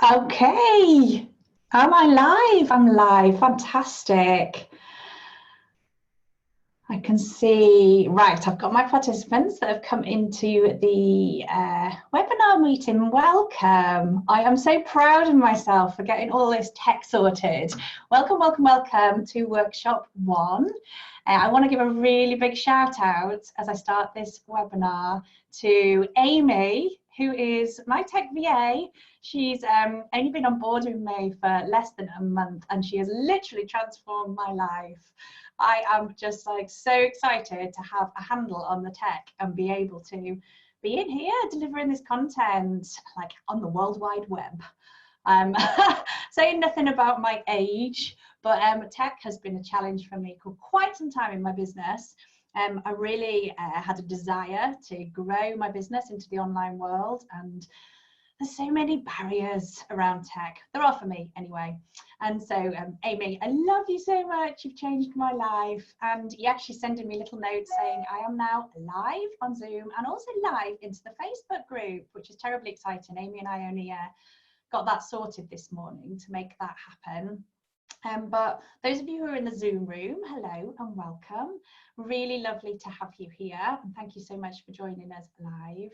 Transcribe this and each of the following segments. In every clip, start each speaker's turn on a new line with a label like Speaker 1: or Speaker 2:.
Speaker 1: Okay. Am I live? I'm live. Fantastic. I can see, right, I've got my participants that have come into the webinar meeting. Welcome. I am so proud of myself for getting all this tech sorted. Welcome, welcome, welcome to workshop 1. I want to give a really big shout out as I start this webinar to Amy, who is my tech VA. She's only been on board with me for less than a month, and she has literally transformed my life. I am just like so excited to have a handle on the tech and be able to be in here delivering this content like on the World Wide Web. Saying nothing about my age, but tech has been a challenge for me for quite some time in my business. I really had a desire to grow my business into the online world, and there's so many barriers around tech. There are for me anyway. And so, Amy, I love you so much. You've changed my life. And yeah, she's sending me little notes saying I am now live on Zoom and also live into the Facebook group, which is terribly exciting. Amy and I only got that sorted this morning to make that happen. But those of you who are in the Zoom room, hello and welcome. Really lovely to have you here. And thank you so much for joining us live.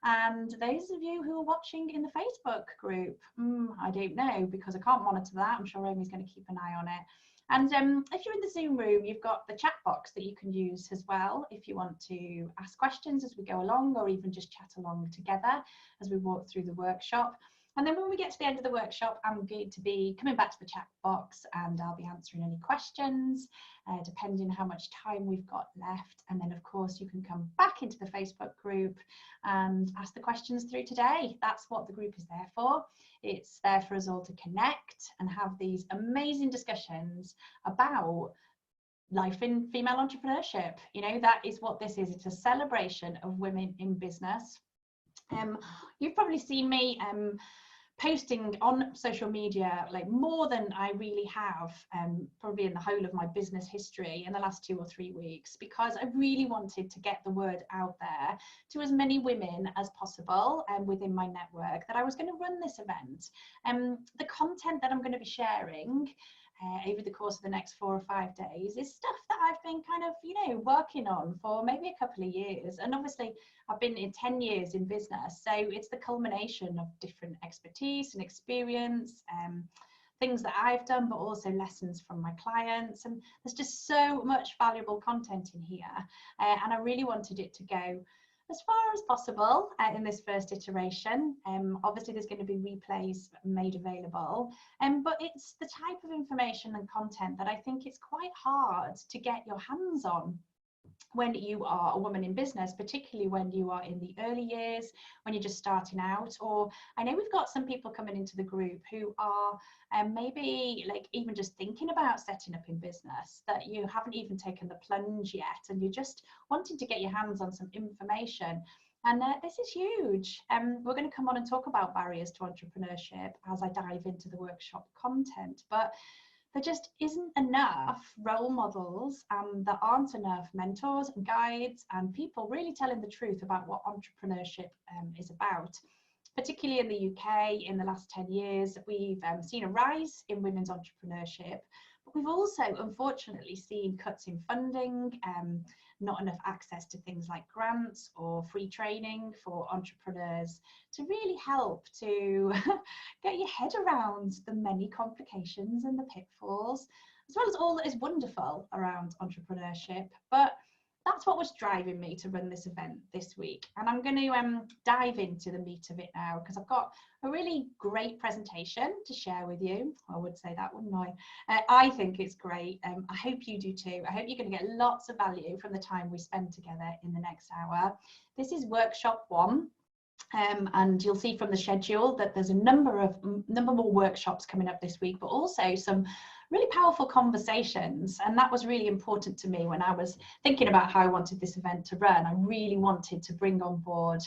Speaker 1: And those of you who are watching in the Facebook group, I don't know, because I can't monitor that. I'm sure Amy's going to keep an eye on it. And if you're in the Zoom room, you've got the chat box that you can use as well if you want to ask questions as we go along, or even just chat along together as we walk through the workshop. And then when we get to the end of the workshop, I'm going to be coming back to the chat box and I'll be answering any questions, depending how much time we've got left. And then, of course, you can come back into the Facebook group and ask the questions through today. That's what the group is there for. It's there for us all to connect and have these amazing discussions about life in female entrepreneurship. You know, that is what this is. It's a celebration of women in business. You've probably seen me posting on social media like more than I really have probably in the whole of my business history in the last 2 or 3 weeks, because I really wanted to get the word out there to as many women as possible within my network that I was going to run this event. The content that I'm going to be sharing over the course of the next 4 or 5 days is stuff that I've been kind of, you know, working on for maybe a couple of years. And obviously I've been in 10 years in business, so it's the culmination of different expertise and experience, things that I've done, but also lessons from my clients. And there's just so much valuable content in here, and I really wanted it to go as far as possible in this first iteration. Obviously there's going to be replays made available, but it's the type of information and content that I think it's quite hard to get your hands on when you are a woman in business, particularly when you are in the early years, when you're just starting out. Or I know we've got some people coming into the group who are maybe like even just thinking about setting up in business, that you haven't even taken the plunge yet and you're just wanting to get your hands on some information. And this is huge. We're going to come on and talk about barriers to entrepreneurship as I dive into the workshop content, but there just isn't enough role models, and there aren't enough mentors and guides and people really telling the truth about what entrepreneurship is about. Particularly in the UK, in the last 10 years, we've seen a rise in women's entrepreneurship, but we've also unfortunately seen cuts in funding, not enough access to things like grants or free training for entrepreneurs to really help to get your head around the many complications and the pitfalls, as well as all that is wonderful around entrepreneurship. But that's what was driving me to run this event this week. And I'm going to dive into the meat of it now, because I've got a really great presentation to share with you. I would say that, wouldn't I? I think it's great. I hope you do too. I hope you're going to get lots of value from the time we spend together in the next hour. This is workshop 1. And you'll see from the schedule that there's a number more workshops coming up this week, but also some really powerful conversations. And that was really important to me when I was thinking about how I wanted this event to run. I really wanted to bring on board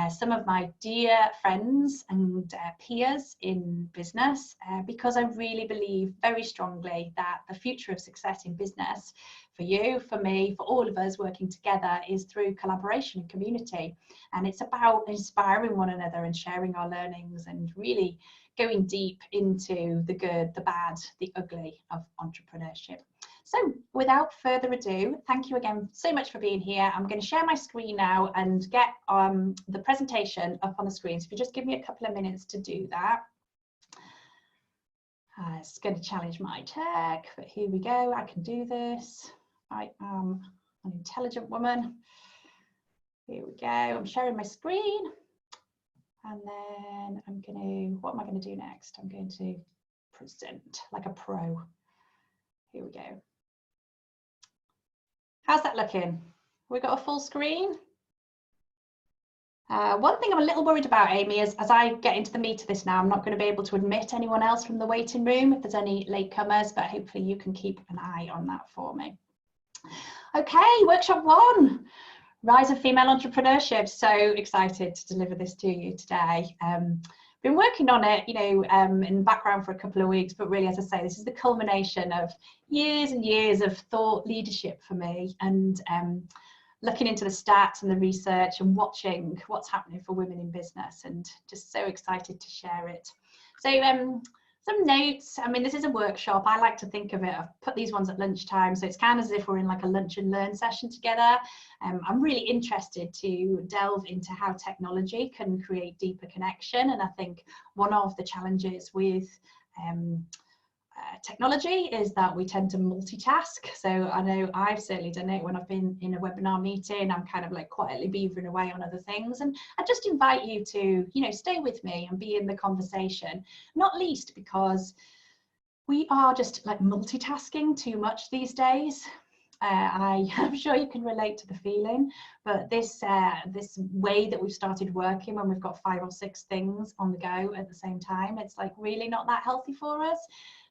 Speaker 1: some of my dear friends and peers in business, because I really believe very strongly that the future of success in business, for you, for me, for all of us working together, is through collaboration and community. And it's about inspiring one another and sharing our learnings and really going deep into the good, the bad, the ugly of entrepreneurship. So without further ado, thank you again so much for being here. I'm going to share my screen now and get the presentation up on the screen. So if you just give me a couple of minutes to do that. It's going to challenge my tech, but here we go. I can do this. I am an intelligent woman. Here we go. I'm sharing my screen. And then I'm going to, what am I going to do next? I'm going to present like a pro. Here we go. How's that looking? We got a full screen? One thing I'm a little worried about, Amy, is as I get into the meat of this now, I'm not going to be able to admit anyone else from the waiting room if there's any latecomers, but hopefully you can keep an eye on that for me. Okay, workshop 1, Rise of Female Entrepreneurship. So excited to deliver this to you today. Been working on it, you know, in the background for a couple of weeks, but really, as I say, this is the culmination of years and years of thought leadership for me, and looking into the stats and the research and watching what's happening for women in business, and just so excited to share it. So some notes. I mean, this is a workshop. I like to think of it, I've put these ones at lunchtime, so it's kind of as if we're in like a lunch and learn session together. I'm really interested to delve into how technology can create deeper connection, and I think one of the challenges with technology is that we tend to multitask. So I know I've certainly done it when I've been in a webinar meeting. I'm kind of like quietly beavering away on other things, and I just invite you to, you know, stay with me and be in the conversation, not least because we are just like multitasking too much these days. I'm sure you can relate to the feeling, but this way that we've started working when we've got 5 or 6 things on the go at the same time, it's like really not that healthy for us.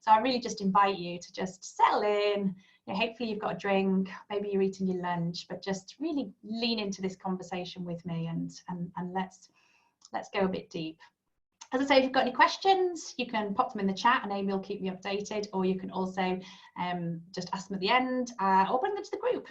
Speaker 1: So I really just invite you to just settle in. You know, hopefully you've got a drink, maybe you're eating your lunch, but just really lean into this conversation with me, and let's go a bit deep. As I say, if you've got any questions, you can pop them in the chat and Amy will keep me updated, or you can also just ask them at the end, or bring them to the group.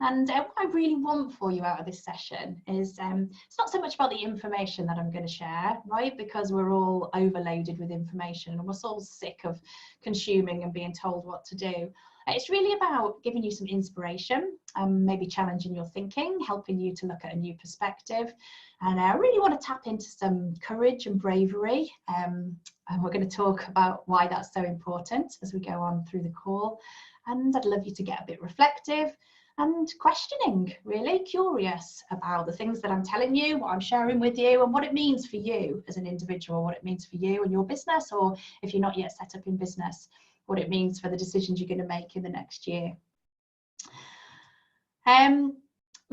Speaker 1: And what I really want for you out of this session is, it's not so much about the information that I'm going to share, right? Because we're all overloaded with information and we're all sick of consuming and being told what to do. It's really about giving you some inspiration, maybe challenging your thinking, helping you to look at a new perspective. And I really want to tap into some courage and bravery. And we're going to talk about why that's so important as we go on through the call. And I'd love you to get a bit reflective and questioning, really curious about the things that I'm telling you, what I'm sharing with you, and what it means for you as an individual, what it means for you and your business, or if you're not yet set up in business, what it means for the decisions you're going to make in the next year.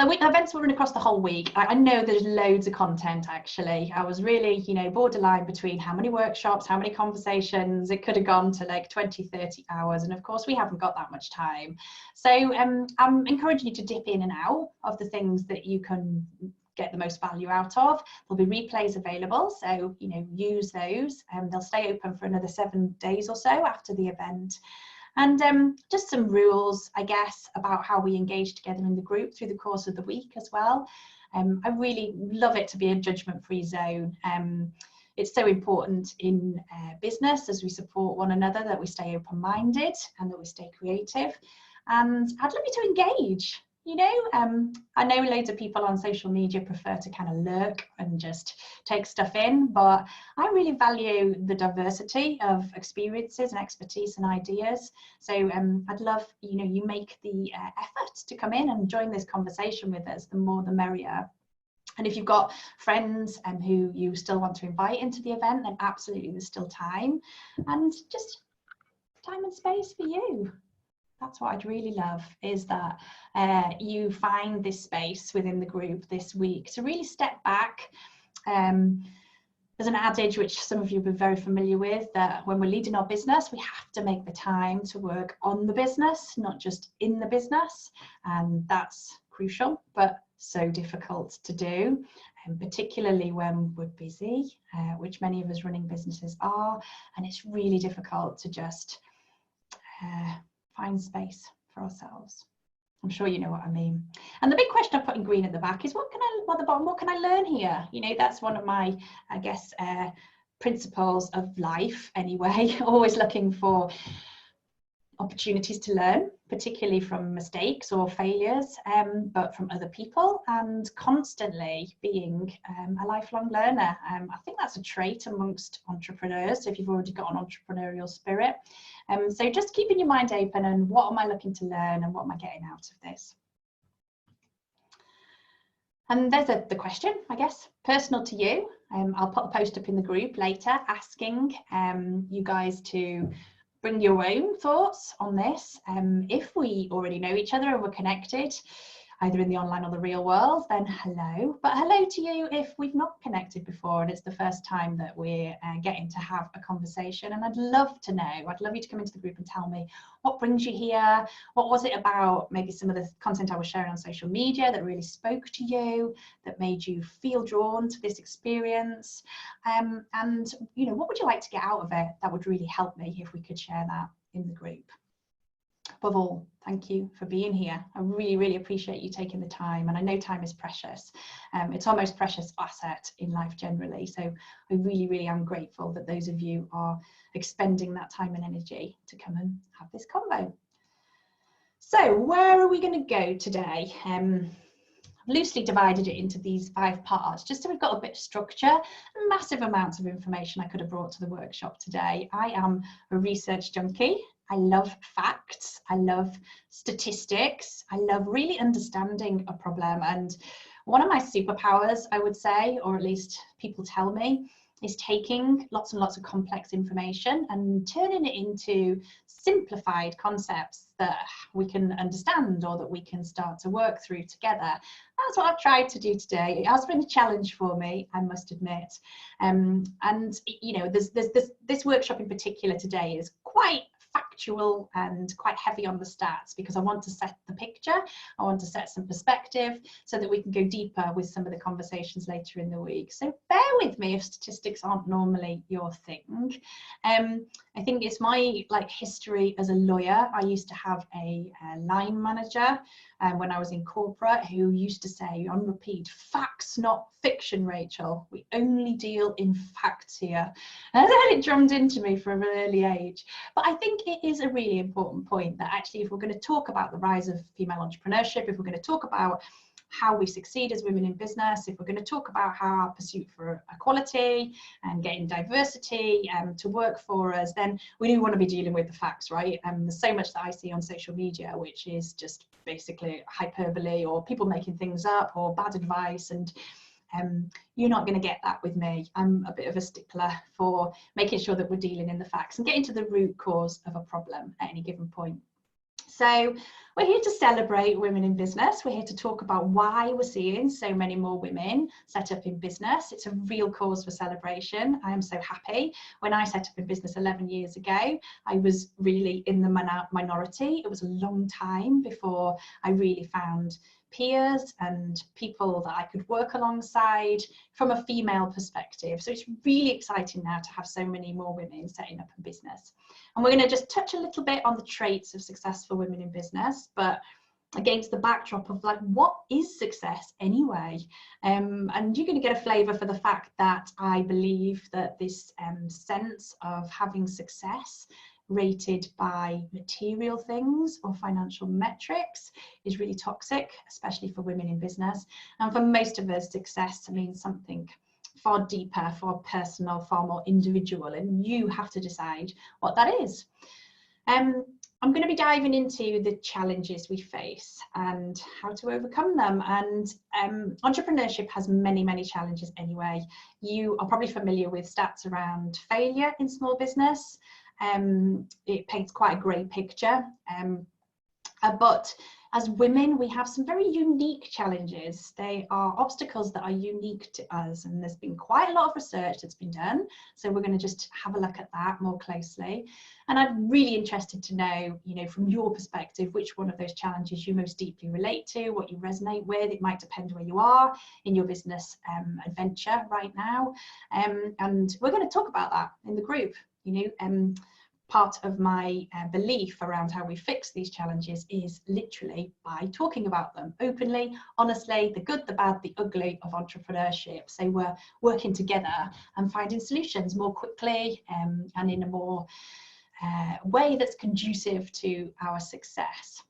Speaker 1: The events will run across the whole week. I know there's loads of content, actually. I was really, you know, borderline between how many workshops, how many conversations. It could have gone to like 20, 30 hours. And of course, we haven't got that much time. So I'm encouraging you to dip in and out of the things that you can get the most value out of. There'll be replays available, so, you know, use those. They'll stay open for another 7 days or so after the event. And just some rules, I guess, about how we engage together in the group through the course of the week as well. I really love it to be a judgment-free zone. It's so important in business as we support one another that we stay open-minded and that we stay creative. And I'd love you to engage. You know, I know loads of people on social media prefer to kind of lurk and just take stuff in, but I really value the diversity of experiences and expertise and ideas. So I'd love, you know, you make the effort to come in and join this conversation with us. The more the merrier. And if you've got friends who you still want to invite into the event, then absolutely there's still time, and just time and space for you. That's what I'd really love, is that you find this space within the group this week to really step back. There's an adage which some of you will be very familiar with, that when we're leading our business, we have to make the time to work on the business, not just in the business. And that's crucial, but so difficult to do, and particularly when we're busy, which many of us running businesses are. And it's really difficult to just find space for ourselves. I'm sure you know what I mean. And the big question I put in green at the back is, what can I learn here? You know, that's one of my, I guess, principles of life anyway, always looking for opportunities to learn, particularly from mistakes or failures, but from other people, and constantly being a lifelong learner. I think that's a trait amongst entrepreneurs, if you've already got an entrepreneurial spirit. So just keeping your mind open and what am I looking to learn and what am I getting out of this? And there's the question, I guess, personal to you. I'll put a post up in the group later asking you guys to bring your own thoughts on this. If we already know each other and we're connected, either in the online or the real world, then hello. But hello to you if we've not connected before and it's the first time that we're getting to have a conversation. And I'd love to know, I'd love you to come into the group and tell me what brings you here, what was it about maybe some of the content I was sharing on social media that really spoke to you, that made you feel drawn to this experience, and you know, what would you like to get out of it? That would really help me if we could share that in the group. Above all, thank you for being here. I really, really appreciate you taking the time, and I know time is precious. It's our most precious asset in life generally, so I really, really am grateful that those of you are expending that time and energy to come and have this convo. So where are we going to go today? Loosely divided it into these 5 parts, just so we've got a bit of structure. Massive amounts of information I could have brought to the workshop today. I am a research junkie. I love facts, I love statistics, I love really understanding a problem. And one of my superpowers, I would say, or at least people tell me, is taking lots and lots of complex information and turning it into simplified concepts that we can understand or that we can start to work through together. That's what I've tried to do today. It has been a challenge for me, I must admit. And you know, this workshop in particular today is quite factual and quite heavy on the stats, because I want to set the picture, I want to set some perspective so that we can go deeper with some of the conversations later in the week. So bear with me if statistics aren't normally your thing. I think it's my history as a lawyer. I used to have a line manager when I was in corporate who used to say on repeat, facts not fiction, Rachel, we only deal in facts here. And then it drummed into me from an early age. But I think it is a really important point that actually, if we're going to talk about the rise of female entrepreneurship, if we're going to talk about how we succeed as women in business, if we're going to talk about how our pursuit for equality and getting diversity to work for us, then we do want to be dealing with the facts, right? There's so much that I see on social media which is just basically hyperbole or people making things up or bad advice, and you're not going to get that with me. I'm a bit of a stickler for making sure that we're dealing in the facts and getting to the root cause of a problem at any given point. So we're here to celebrate women in business. We're here to talk about why we're seeing so many more women set up in business. It's a real cause for celebration. I am so happy. When I set up in business 11 years ago, I was really in the minority. It was a long time before I really found peers and people that I could work alongside from a female perspective. So it's really exciting now to have so many more women setting up a business. And we're going to just touch a little bit on the traits of successful women in business, but against the backdrop of what is success anyway? And you're going to get a flavour for the fact that I believe that this sense of having success rated by material things or financial metrics is really toxic, especially for women in business. And for most of us, success means something far deeper, far personal, far more individual, and you have to decide what that is. I'm going to be diving into the challenges we face and how to overcome them. And entrepreneurship has many, many challenges anyway. You are probably familiar with stats around failure in small business. It paints quite a grey picture. But as women, we have some very unique challenges. They are obstacles that are unique to us, and there's been quite a lot of research that's been done. So we're going to just have a look at that more closely. And I'm really interested to know, from your perspective, which one of those challenges you most deeply relate to, what you resonate with. It might depend where you are in your business adventure right now. And we're going to talk about that in the group. part of my belief around how we fix these challenges is literally by talking about them openly, honestly, the good, the bad, the ugly of entrepreneurship. So we're working together and finding solutions more quickly and in a more way that's conducive to our success.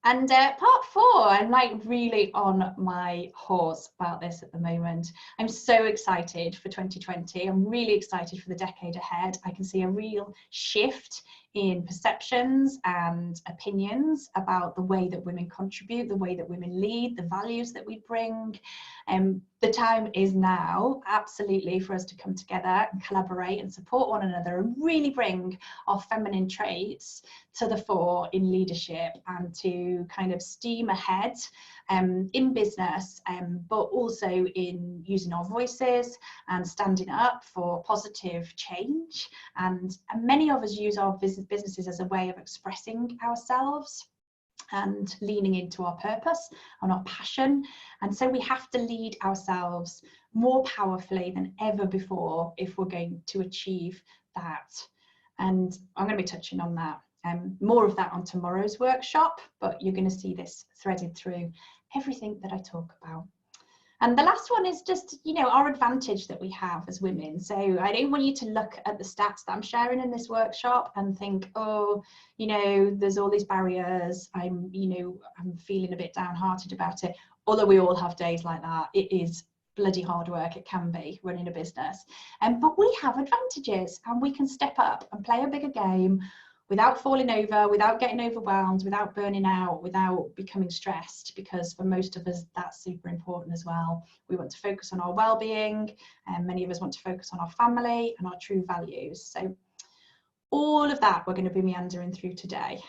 Speaker 1: And part 4, I'm like really on my horse about this at the moment. I'm so excited for 2020. I'm really excited for the decade ahead. I can see a real shift in perceptions and opinions about the way that women contribute, the way that women lead, the values that we bring. The time is now, absolutely, for us to come together and collaborate and support one another and really bring our feminine traits to the fore in leadership and to kind of steam ahead in business, but also in using our voices and standing up for positive change. And many of us use our businesses as a way of expressing ourselves and leaning into our purpose and our passion. And so we have to lead ourselves more powerfully than ever before if we're going to achieve that. And I'm going to be touching on that, more of that on tomorrow's workshop, but you're going to see this threaded through everything that I talk about. And the last one is just, you know, our advantage that we have as women. So I don't want you to look at the stats that I'm sharing in this workshop and think, oh, you know, there's all these barriers. I'm feeling a bit downhearted about it. Although we all have days like that. It is bloody hard work. It can be running a business. But we have advantages and we can step up and play a bigger game without falling over, without getting overwhelmed, without burning out, without becoming stressed, because for most of us, that's super important as well. We want to focus on our well-being, and many of us want to focus on our family and our true values. So all of that we're going to be meandering through today.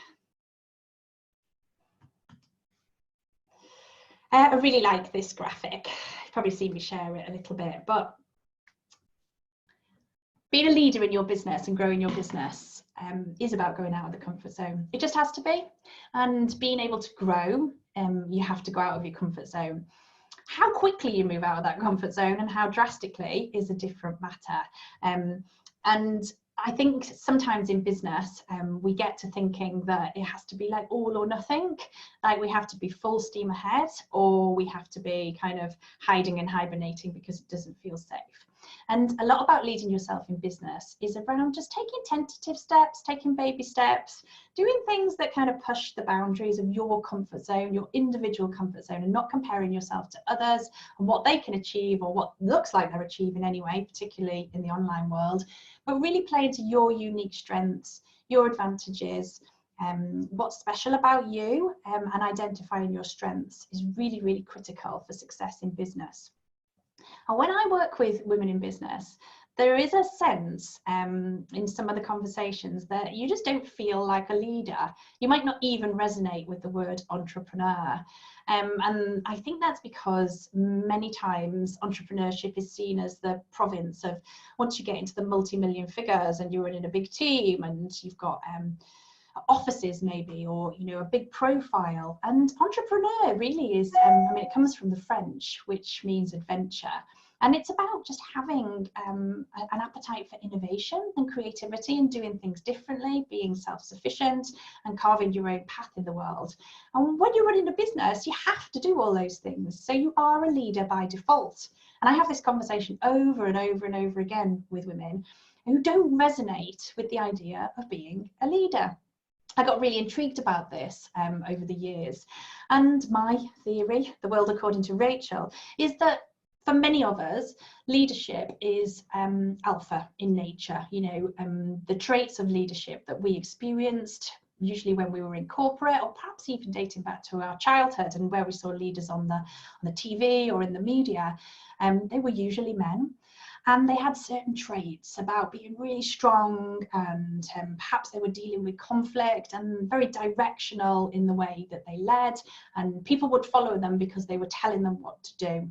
Speaker 1: I really like this graphic. You've probably seen me share it a little bit, but being a leader in your business and growing your business is about going out of the comfort zone. It just has to be. And being able to grow, you have to go out of your comfort zone. How quickly you move out of that comfort zone and how drastically is a different matter. And I think sometimes in business, we get to thinking that it has to be like all or nothing, like we have to be full steam ahead, or we have to be kind of hiding and hibernating because it doesn't feel safe. And a lot about leading yourself in business is around just taking tentative steps, taking baby steps, doing things that kind of push the boundaries of your comfort zone, your individual comfort zone, and not comparing yourself to others and what they can achieve or what looks like they're achieving anyway, particularly in the online world, but really play into your unique strengths, your advantages, what's special about you, and identifying your strengths is really, really critical for success in business. And when I work with women in business, there is a sense in some of the conversations that you just don't feel like a leader. You might not even resonate with the word entrepreneur. And I think that's because many times entrepreneurship is seen as the province of once you get into the multi-million figures and you're in a big team and you've got offices maybe, or a big profile. And entrepreneur really is it comes from the French, which means adventure, and it's about just having an appetite for innovation and creativity and doing things differently, being self-sufficient and carving your own path in the world. And when you're running a business, you have to do all those things, so you are a leader by default. And I have this conversation over and over and over again with women who don't resonate with the idea of being a leader. I got really intrigued about this over the years, and my theory, the world according to Rachel, is that for many of us, leadership is alpha in nature. The traits of leadership that we experienced usually when we were in corporate, or perhaps even dating back to our childhood and where we saw leaders on the TV or in the media, they were usually men. And they had certain traits about being really strong, and perhaps they were dealing with conflict and very directional in the way that they led, and people would follow them because they were telling them what to do.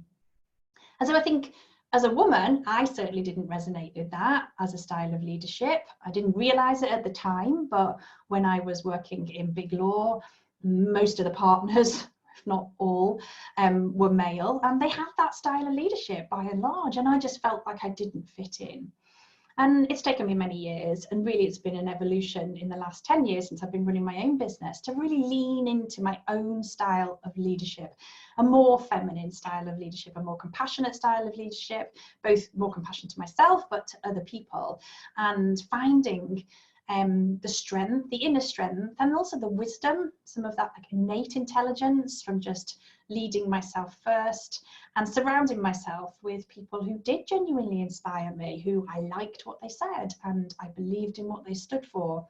Speaker 1: And so I think as a woman, I certainly didn't resonate with that as a style of leadership. I didn't realize it at the time, but when I was working in big law, most of the partners, if not all, were male, and they had that style of leadership by and large, and I just felt like I didn't fit in. And it's taken me many years, and really it's been an evolution in the last 10 years since I've been running my own business, to really lean into my own style of leadership, a more feminine style of leadership, a more compassionate style of leadership, both more compassion to myself but to other people, and finding the strength, the inner strength, and also the wisdom, some of that like innate intelligence from just leading myself first, and surrounding myself with people who did genuinely inspire me, who I liked what they said and I believed in what they stood for.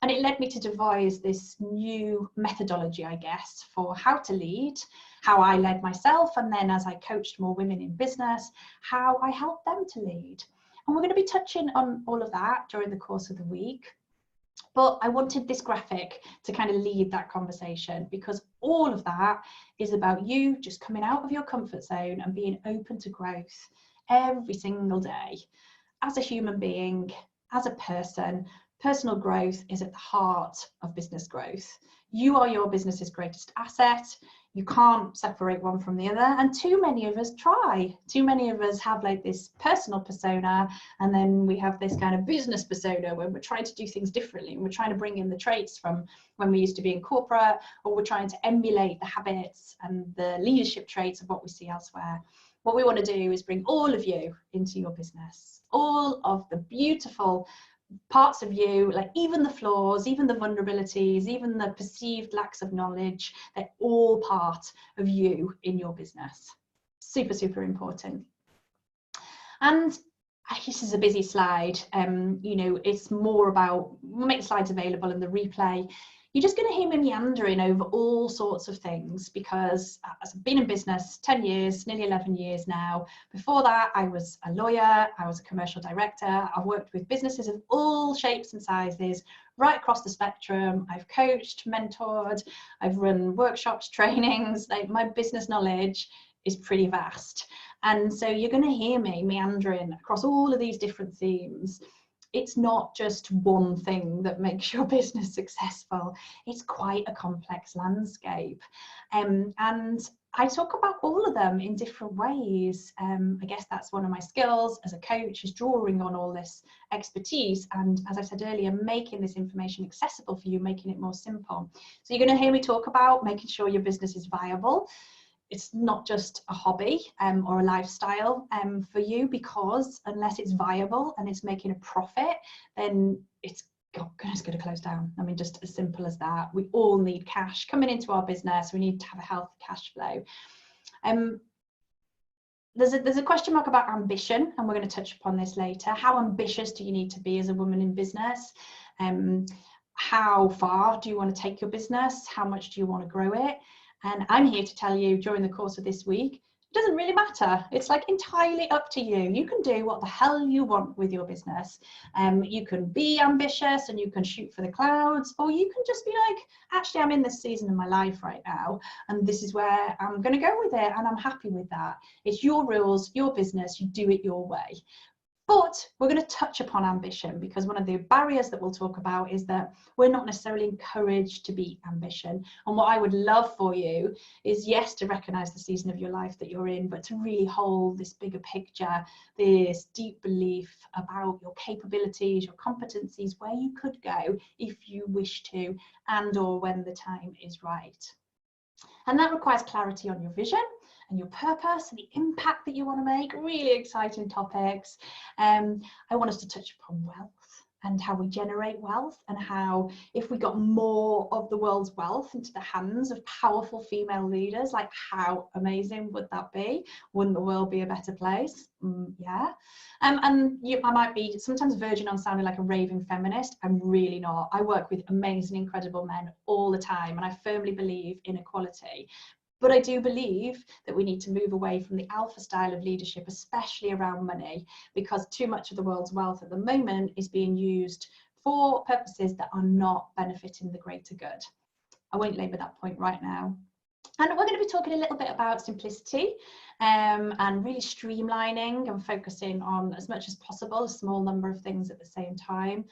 Speaker 1: And it led me to devise this new methodology, I guess, for how to lead, how I led myself, and then as I coached more women in business, how I helped them to lead. And we're going to be touching on all of that during the course of the week. But I wanted this graphic to kind of lead that conversation, because all of that is about you just coming out of your comfort zone and being open to growth every single day. As a human being, as a person, personal growth is at the heart of business growth. You are your business's greatest asset. You can't separate one from the other, and too many of us try. Too many of us have like this personal persona, and then we have this kind of business persona where we're trying to do things differently, and we're trying to bring in the traits from when we used to be in corporate, or we're trying to emulate the habits and the leadership traits of what we see elsewhere. What we want to do is bring all of you into your business, all of the beautiful parts of you, like even the flaws, even the vulnerabilities, even the perceived lacks of knowledge, they're all part of you in your business. Super, super important. And this is a busy slide. You know, it's more about, we'll make the slides available in the replay. You're just going to hear me meandering over all sorts of things, because I've been in business 10 years, nearly 11 years now. Before that, I was a lawyer, I was a commercial director. I've worked with businesses of all shapes and sizes, right across the spectrum. I've coached, mentored, I've run workshops, trainings. Like, my business knowledge is pretty vast. And so you're going to hear me meandering across all of these different themes. It's not just one thing that makes your business successful. It's quite a complex landscape. And I talk about all of them in different ways. I guess that's one of my skills as a coach, is drawing on all this expertise. And as I said earlier, making this information accessible for you, making it more simple. So you're going to hear me talk about making sure your business is viable. It's not just a hobby or a lifestyle for you, because unless it's viable and it's making a profit, then it's going to close down. I mean, just as simple as that. We all need cash coming into our business. We need to have a healthy cash flow. There's a question mark about ambition, and we're going to touch upon this later. How ambitious do you need to be as a woman in business? How far do you want to take your business? How much do you want to grow it? And I'm here to tell you, during the course of this week, it doesn't really matter. It's like entirely up to you. You can do what the hell you want with your business. You can be ambitious and you can shoot for the clouds, or you can just be like, actually, I'm in this season of my life right now, and this is where I'm going to go with it, and I'm happy with that. It's your rules, your business, you do it your way. But we're going to touch upon ambition, because one of the barriers that we'll talk about is that we're not necessarily encouraged to be ambition. And what I would love for you is, yes, to recognize the season of your life that you're in, but to really hold this bigger picture, this deep belief about your capabilities, your competencies, where you could go if you wish to, and or when the time is right. And that requires clarity on your vision and your purpose and the impact that you want to make. Really exciting topics. I want us to touch upon wealth and how we generate wealth, and how if we got more of the world's wealth into the hands of powerful female leaders, like how amazing would that be? Wouldn't the world be a better place? Yeah. And I might be sometimes verging on sounding like a raving feminist. I'm really not. I work with amazing, incredible men all the time, and I firmly believe in equality. But I do believe that we need to move away from the alpha style of leadership, especially around money, because too much of the world's wealth at the moment is being used for purposes that are not benefiting the greater good. I won't labour that point right now. And we're going to be talking a little bit about simplicity and really streamlining and focusing on, as much as possible, a small number of things at the same time.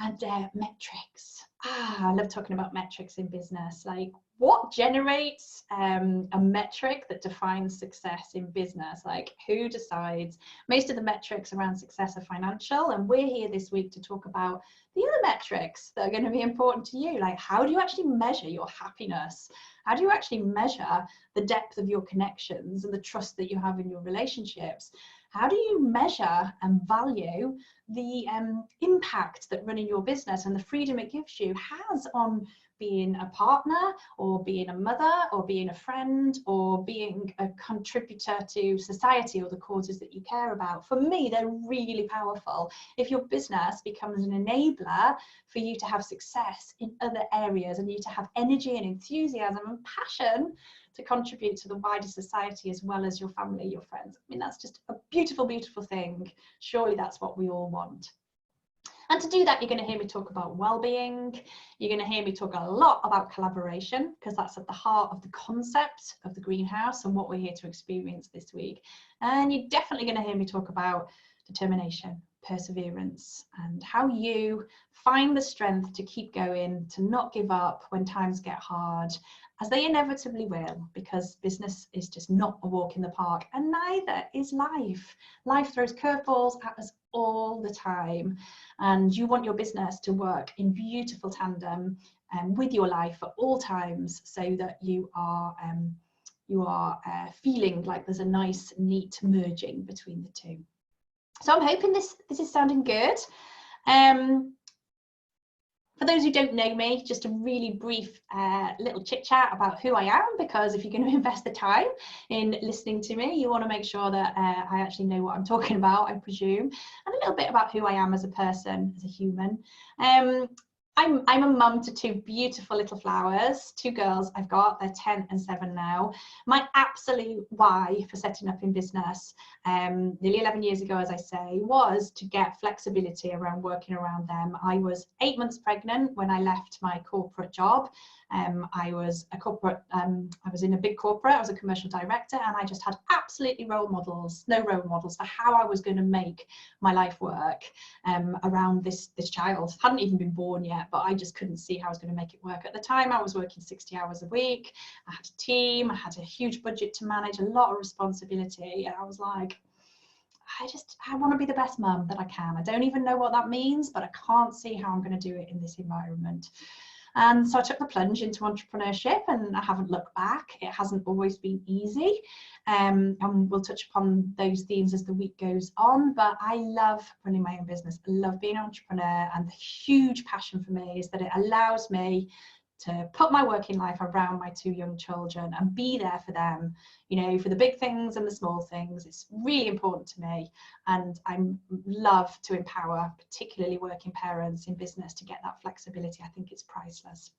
Speaker 1: And metrics. I love talking about metrics in business. Like, what generates a metric that defines success in business? Like, who decides? Most of the metrics around success are financial, and we're here this week to talk about the other metrics that are going to be important to you. Like, how do you actually measure your happiness? How do you actually measure the depth of your connections and the trust that you have in your relationships? How do you measure and value the impact that running your business and the freedom it gives you has on being a partner, or being a mother, or being a friend, or being a contributor to society or the causes that you care about? For me, they're really powerful. If your business becomes an enabler for you to have success in other areas, and you to have energy and enthusiasm and passion to contribute to the wider society as well as your family, your friends, I mean, that's just a beautiful, beautiful thing. Surely that's what we all want. And to do that, you're going to hear me talk about well-being. You're going to hear me talk a lot about collaboration, because that's at the heart of the concept of the greenhouse and what we're here to experience this week. And you're definitely going to hear me talk about determination, perseverance, and how you find the strength to keep going, to not give up when times get hard, as they inevitably will, because business is just not a walk in the park, and neither is life. Life throws curveballs at us all the time, and you want your business to work in beautiful tandem with your life at all times, so that you are feeling like there's a nice, neat merging between the two. So I'm hoping this is sounding good. For those who don't know me, just a really brief little chit chat about who I am, because if you're going to invest the time in listening to me, you want to make sure that I actually know what I'm talking about, I presume, and a little bit about who I am as a person, as a human. I'm a mum to two beautiful little flowers, two girls I've got, they're 10 and 7 now. My absolute why for setting up in business nearly 11 years ago, as I say, was to get flexibility around working around them. I was 8 months pregnant when I left my corporate job. I was in a big corporate, I was a commercial director, and I just had absolutely no role models for how I was going to make my life work around this child. Hadn't even been born yet, but I just couldn't see how I was going to make it work. At the time, I was working 60 hours a week. I had a team, I had a huge budget to manage, a lot of responsibility, and I was like, I want to be the best mum that I can. I don't even know what that means, but I can't see how I'm going to do it in this environment. And so I took the plunge into entrepreneurship, and I haven't looked back. It hasn't always been easy, and we'll touch upon those themes as the week goes on, but I love running my own business. I love being an entrepreneur, and the huge passion for me is that it allows me to put my working life around my 2 young children and be there for them, you know, for the big things and the small things. It's really important to me, and I love to empower particularly working parents in business to get that flexibility. I think it's priceless.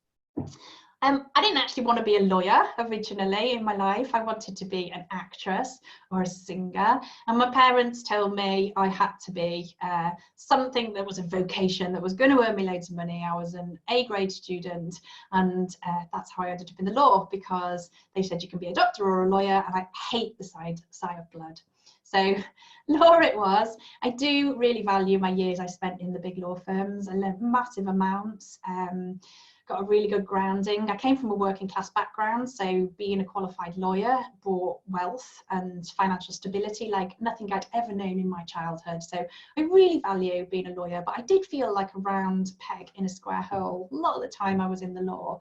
Speaker 1: I didn't actually want to be a lawyer originally in my life. I wanted to be an actress or a singer, and my parents told me I had to be something that was a vocation that was going to earn me loads of money. I was an A-grade student, and that's how I ended up in the law, because they said you can be a doctor or a lawyer, and I hate the sight of blood. So law it was. I do really value my years I spent in the big law firms. I learned massive amounts. Got a really good grounding. I came from a working class background, so being a qualified lawyer brought wealth and financial stability like nothing I'd ever known in my childhood. So I really value being a lawyer, but I did feel like a round peg in a square hole a lot of the time I was in the law.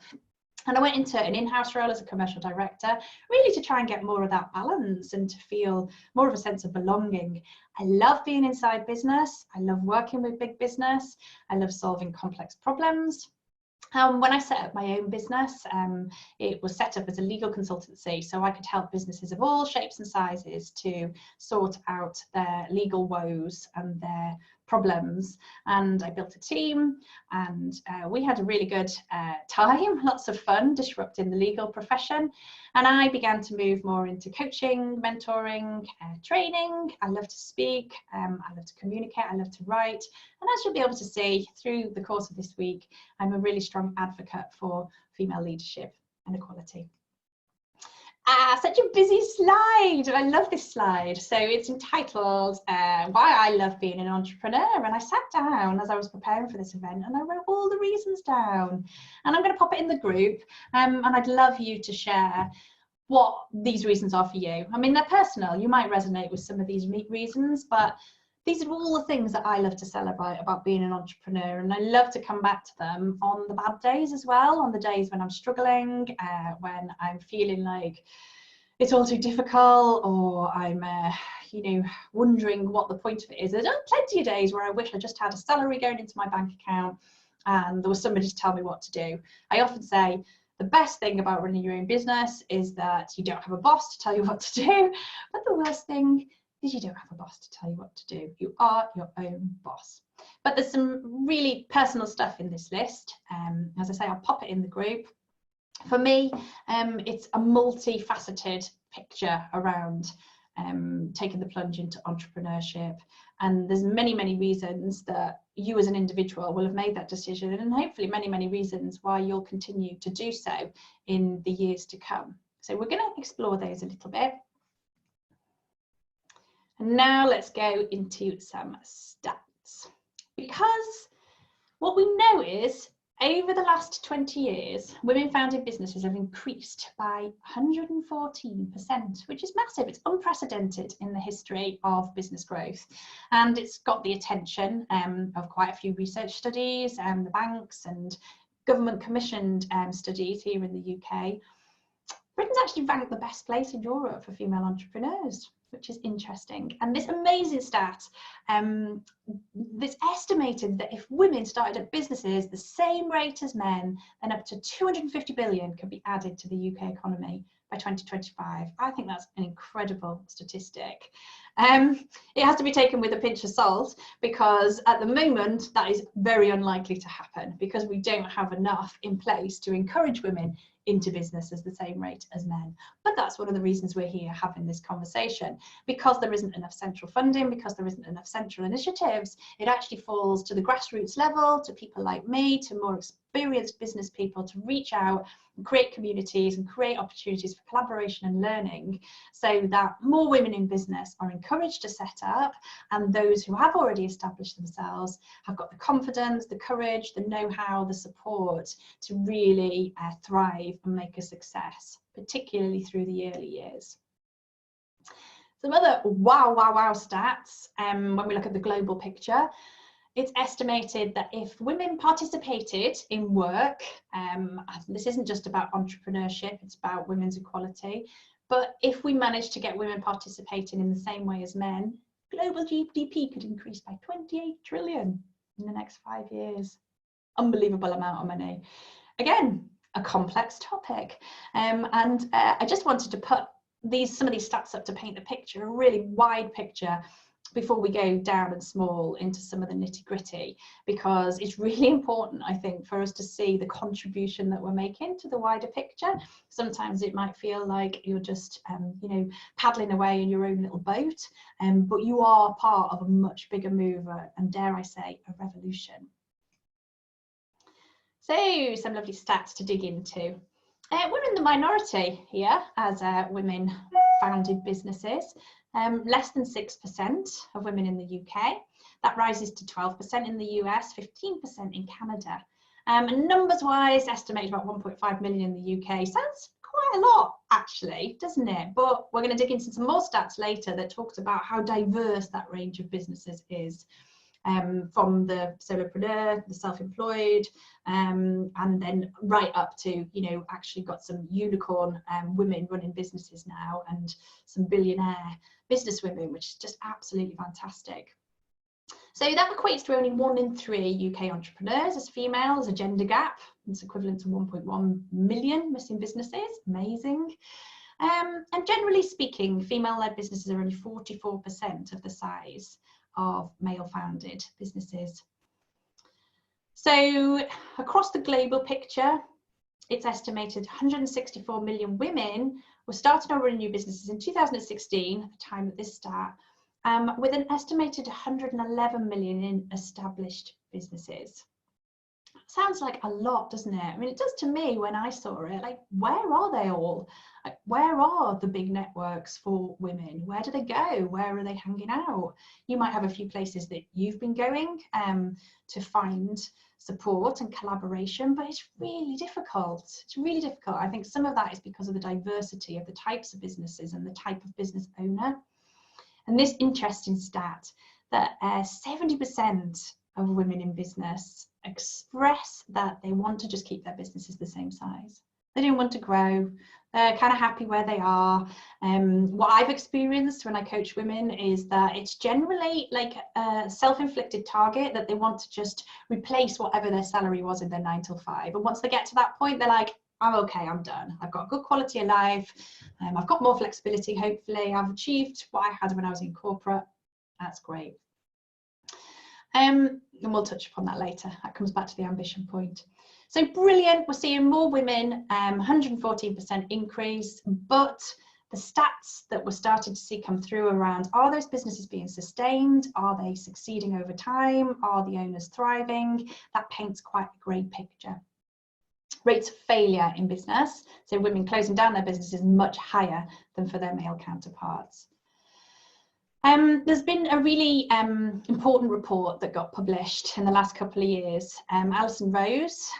Speaker 1: And I went into an in-house role as a commercial director, really to try and get more of that balance and to feel more of a sense of belonging. I love being inside business. I love working with big business. I love solving complex problems. When I set up my own business, it was set up as a legal consultancy, so I could help businesses of all shapes and sizes to sort out their legal woes and their problems. And I built a team, and we had a really good time, lots of fun disrupting the legal profession. And I began to move more into coaching, mentoring, training. I love to speak, I love to communicate, I love to write. And as you'll be able to see through the course of this week, I'm a really strong advocate for female leadership and equality. Such a busy slide. I love this slide. So it's entitled Why I Love Being an Entrepreneur. And I sat down as I was preparing for this event and I wrote all the reasons down. And I'm going to pop it in the group. And I'd love you to share what these reasons are for you. I mean, they're personal. You might resonate with some of these reasons, but these are all the things that I love to celebrate about being an entrepreneur, and I love to come back to them on the bad days as well, on the days when I'm struggling, when I'm feeling like it's all too difficult, or I'm wondering what the point of it is. There are plenty of days where I wish I just had a salary going into my bank account and there was somebody to tell me what to do. I often say the best thing about running your own business is that you don't have a boss to tell you what to do, but the worst thing is you don't have a boss to tell you what to do. You are your own boss. But there's some really personal stuff in this list. As I say, I'll pop it in the group. For me, it's a multifaceted picture around taking the plunge into entrepreneurship. And there's many, many reasons that you as an individual will have made that decision, and hopefully many, many reasons why you'll continue to do so in the years to come. So we're going to explore those a little bit. And now let's go into some stats, because what we know is over the last 20 years, women-founded businesses have increased by 114%, which is massive. It's unprecedented in the history of business growth. And it's got the attention of quite a few research studies, the banks and government commissioned studies here in the UK. Britain's actually ranked the best place in Europe for female entrepreneurs, which is interesting. And this amazing stat, it's estimated that if women started up businesses the same rate as men, then up to 250 billion could be added to the UK economy by 2025. I think that's an incredible statistic. It has to be taken with a pinch of salt, because at the moment that is very unlikely to happen, because we don't have enough in place to encourage women into business at the same rate as men. But that's one of the reasons we're here having this conversation, because there isn't enough central funding, because there isn't enough central initiatives. It actually falls to the grassroots level, to people like me, to more experienced business people, to reach out and create communities and create opportunities for collaboration and learning, so that more women in business are encouraged to set up, and those who have already established themselves have got the confidence, the courage, the know-how, the support to really thrive and make a success, particularly through the early years. Some other wow stats, when we look at the global picture, it's estimated that if women participated in work, this isn't just about entrepreneurship, it's about women's equality, but if we managed to get women participating in the same way as men, global GDP could increase by 28 trillion in the next 5 years. Unbelievable amount of money. Again, a complex topic. I just wanted to put some of these stats up to paint the picture, a really wide picture, before we go down and small into some of the nitty-gritty, because it's really important, I think, for us to see the contribution that we're making to the wider picture. Sometimes it might feel like you're just paddling away in your own little boat, but you are part of a much bigger move, and dare I say, a revolution. So some lovely stats to dig into. We're in the minority here as women founded businesses. Less than 6% of women in the UK. That rises to 12% in the US, 15% in Canada. And numbers-wise, estimated about 1.5 million in the UK. Sounds quite a lot, actually, doesn't it? But we're going to dig into some more stats later that talks about how diverse that range of businesses is. From the solopreneur, the self-employed, and then right up to, actually got some unicorn women running businesses now, and some billionaire business women, which is just absolutely fantastic. So that equates to only 1 in 3 UK entrepreneurs as female, as a gender gap. It's equivalent to 1.1 million missing businesses. Amazing. And generally speaking, female-led businesses are only 44% of the size of male-founded businesses. So across the global picture, it's estimated 164 million women were starting or running new businesses in 2016, at the time of this stat, with an estimated 111 million in established businesses. Sounds like a lot, doesn't it? I mean, it does to me when I saw it. Like, where are they all? Like, where are the big networks for women? Where do they go? Where are they hanging out? You might have a few places that you've been going to find support and collaboration, but it's really difficult. It's really difficult. I think some of that is because of the diversity of the types of businesses and the type of business owner. And this interesting stat that 70% of women in business express that they want to just keep their businesses the same size. They don't want to grow. They're kind of happy where they are. What I've experienced when I coach women is that it's generally like a self-inflicted target that they want to just replace whatever their salary was in their 9 till 5. And once they get to that point, they're like, I'm okay, I'm done. I've got a good quality of life. I've got more flexibility, hopefully. I've achieved what I had when I was in corporate. That's great. And we'll touch upon that later. That comes back to the ambition point. So brilliant, we're seeing more women, 114% increase, but the stats that we're starting to see come through around, are those businesses being sustained? Are they succeeding over time? Are the owners thriving? That paints quite a grey picture. Rates of failure in business, so women closing down their business, is much higher than for their male counterparts. There's been a really important report that got published in the last couple of years. Alison Rose,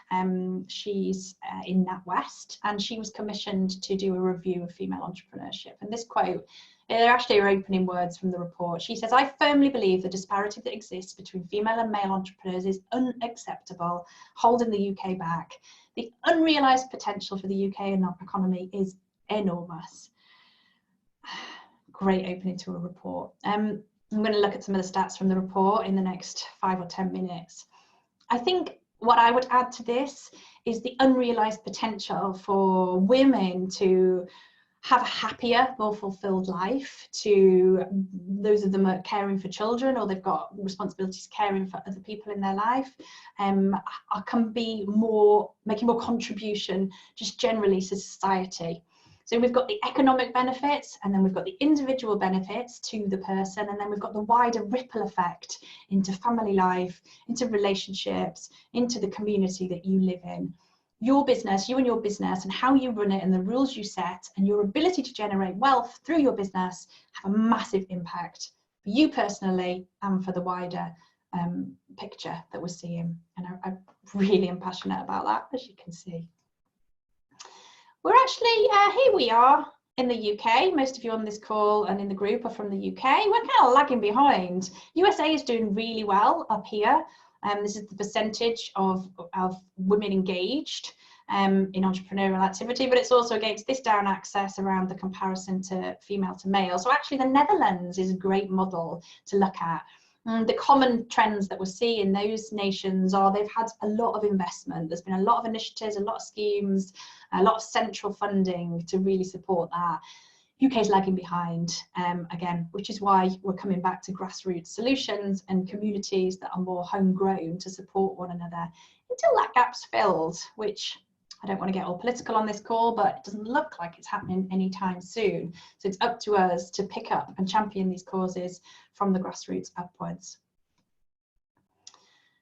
Speaker 1: she's in NatWest, and she was commissioned to do a review of female entrepreneurship. And this quote, they're actually her opening words from the report. She says, "I firmly believe the disparity that exists between female and male entrepreneurs is unacceptable, holding the UK back. The unrealised potential for the UK economy is enormous." Great opening to a report. I'm going to look at some of the stats from the report in the next 5 or 10 minutes. I think what I would add to this is the unrealised potential for women to have a happier, more fulfilled life. To those of them that are caring for children, or they've got responsibilities caring for other people in their life, can be making more contribution just generally to society. So we've got the economic benefits, and then we've got the individual benefits to the person, and then we've got the wider ripple effect into family life, into relationships, into the community that you live in. Your business, you and your business, and how you run it, and the rules you set, and your ability to generate wealth through your business have a massive impact for you personally and for the wider picture that we're seeing. And I really am passionate about that, as you can see. We're actually, here we are in the UK. Most of you on this call and in the group are from the UK. We're kind of lagging behind. USA is doing really well up here. This is the percentage of women engaged in entrepreneurial activity, but it's also against this down access around the comparison to female to male. So actually the Netherlands is a great model to look at. The common trends that we see in those nations are they've had a lot of investment. There's been a lot of initiatives, a lot of schemes, a lot of central funding to really support that. UK is lagging behind again, which is why we're coming back to grassroots solutions and communities that are more homegrown to support one another until that gap's filled, which I don't want to get all political on this call, but it doesn't look like it's happening anytime soon. So it's up to us to pick up and champion these causes from the grassroots upwards.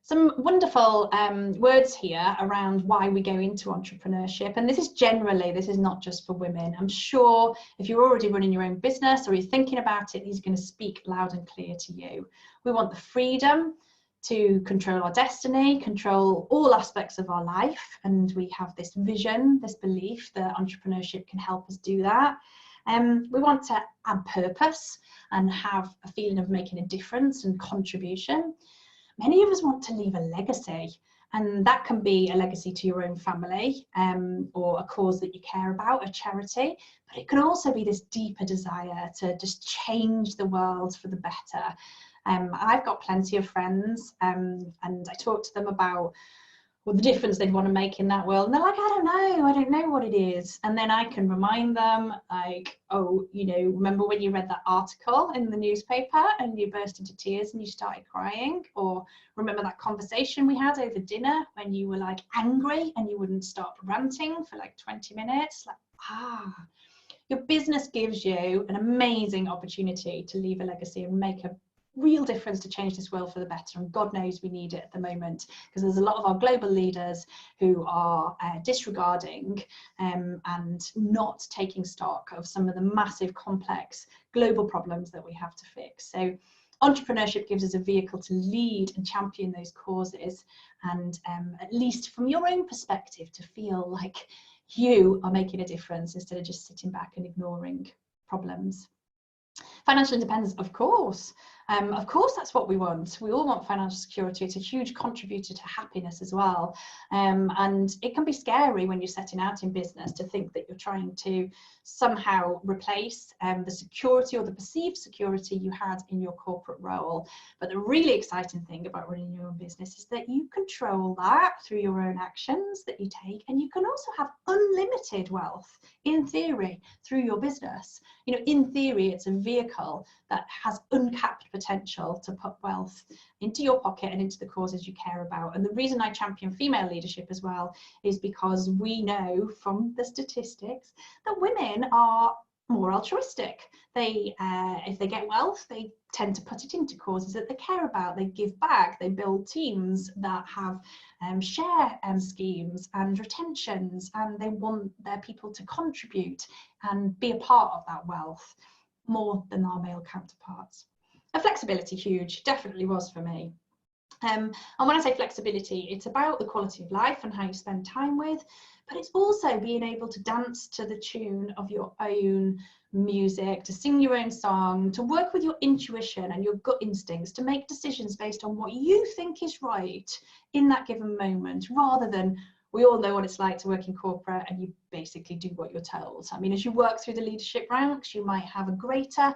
Speaker 1: Some wonderful words here around why we go into entrepreneurship. And this is generally, this is not just for women. I'm sure if you're already running your own business or you're thinking about it, these are going to speak loud and clear to you. We want the freedom to control our destiny, control all aspects of our life. And we have this vision, this belief that entrepreneurship can help us do that. We want to add purpose and have a feeling of making a difference and contribution. Many of us want to leave a legacy, and that can be a legacy to your own family or a cause that you care about, a charity, but it can also be this deeper desire to just change the world for the better. I've got plenty of friends and I talk to them about the difference they'd want to make in that world, and they're like, I don't know what it is. And then I can remind them, like, oh, you know, remember when you read that article in the newspaper and you burst into tears and you started crying? Or remember that conversation we had over dinner when you were like angry and you wouldn't stop ranting for like 20 minutes? Like, your business gives you an amazing opportunity to leave a legacy and make a real difference to change this world for the better, and God knows we need it at the moment, because there's a lot of our global leaders who are disregarding and not taking stock of some of the massive complex global problems that we have to fix. So entrepreneurship gives us a vehicle to lead and champion those causes, and at least from your own perspective, to feel like you are making a difference instead of just sitting back and ignoring problems. Financial independence, of course, that's what we want. We all want financial security. It's a huge contributor to happiness as well. And it can be scary when you're setting out in business to think that you're trying to somehow replace the security or the perceived security you had in your corporate role. But the really exciting thing about running your own business is that you control that through your own actions that you take, and you can also have unlimited wealth in theory through your business. You know, in theory, it's a vehicle that has uncapped potential to put wealth into your pocket and into the causes you care about. And the reason I champion female leadership as well is because we know from the statistics that women are more altruistic. They, if they get wealth, they tend to put it into causes that they care about. They give back, they build teams that have share schemes and retentions, and they want their people to contribute and be a part of that wealth more than our male counterparts. And flexibility, huge, definitely was for me. And when I say flexibility, it's about the quality of life and how you spend time with, but it's also being able to dance to the tune of your own music, to sing your own song, to work with your intuition and your gut instincts, to make decisions based on what you think is right in that given moment, rather than, we all know what it's like to work in corporate and you basically do what you're told. I mean, as you work through the leadership ranks, you might have a greater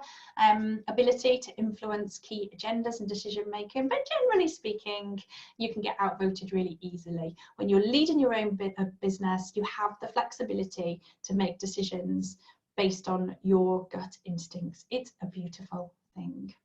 Speaker 1: ability to influence key agendas and decision making, but generally speaking, you can get outvoted really easily. When you're leading your own business, you have the flexibility to make decisions based on your gut instincts. It's a beautiful thing.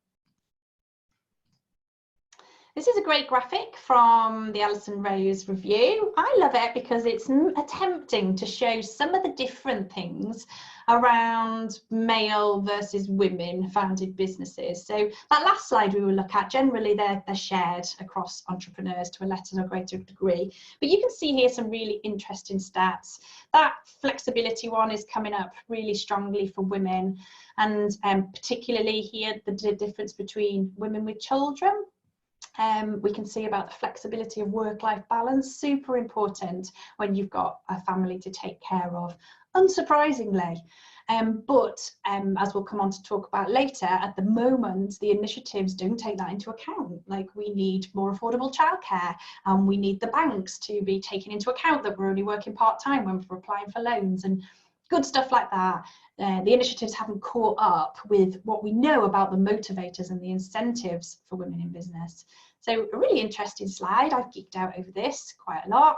Speaker 1: This is a great graphic from the Alison Rose review. I love it because it's attempting to show some of the different things around male versus women founded businesses. So that last slide we will look at, generally they're shared across entrepreneurs to a lesser or greater degree. But you can see here some really interesting stats. That flexibility one is coming up really strongly for women, and particularly here the difference between women with children. We can see about the flexibility of work-life balance, super important when you've got a family to take care of, unsurprisingly. But as we'll come on to talk about later, at the moment, the initiatives don't take that into account. Like, we need more affordable childcare, and we need the banks to be taking into account that we're only working part-time when we're applying for loans and good stuff like that. The initiatives haven't caught up with what we know about the motivators and the incentives for women in business. So a really interesting slide. I've geeked out over this quite a lot.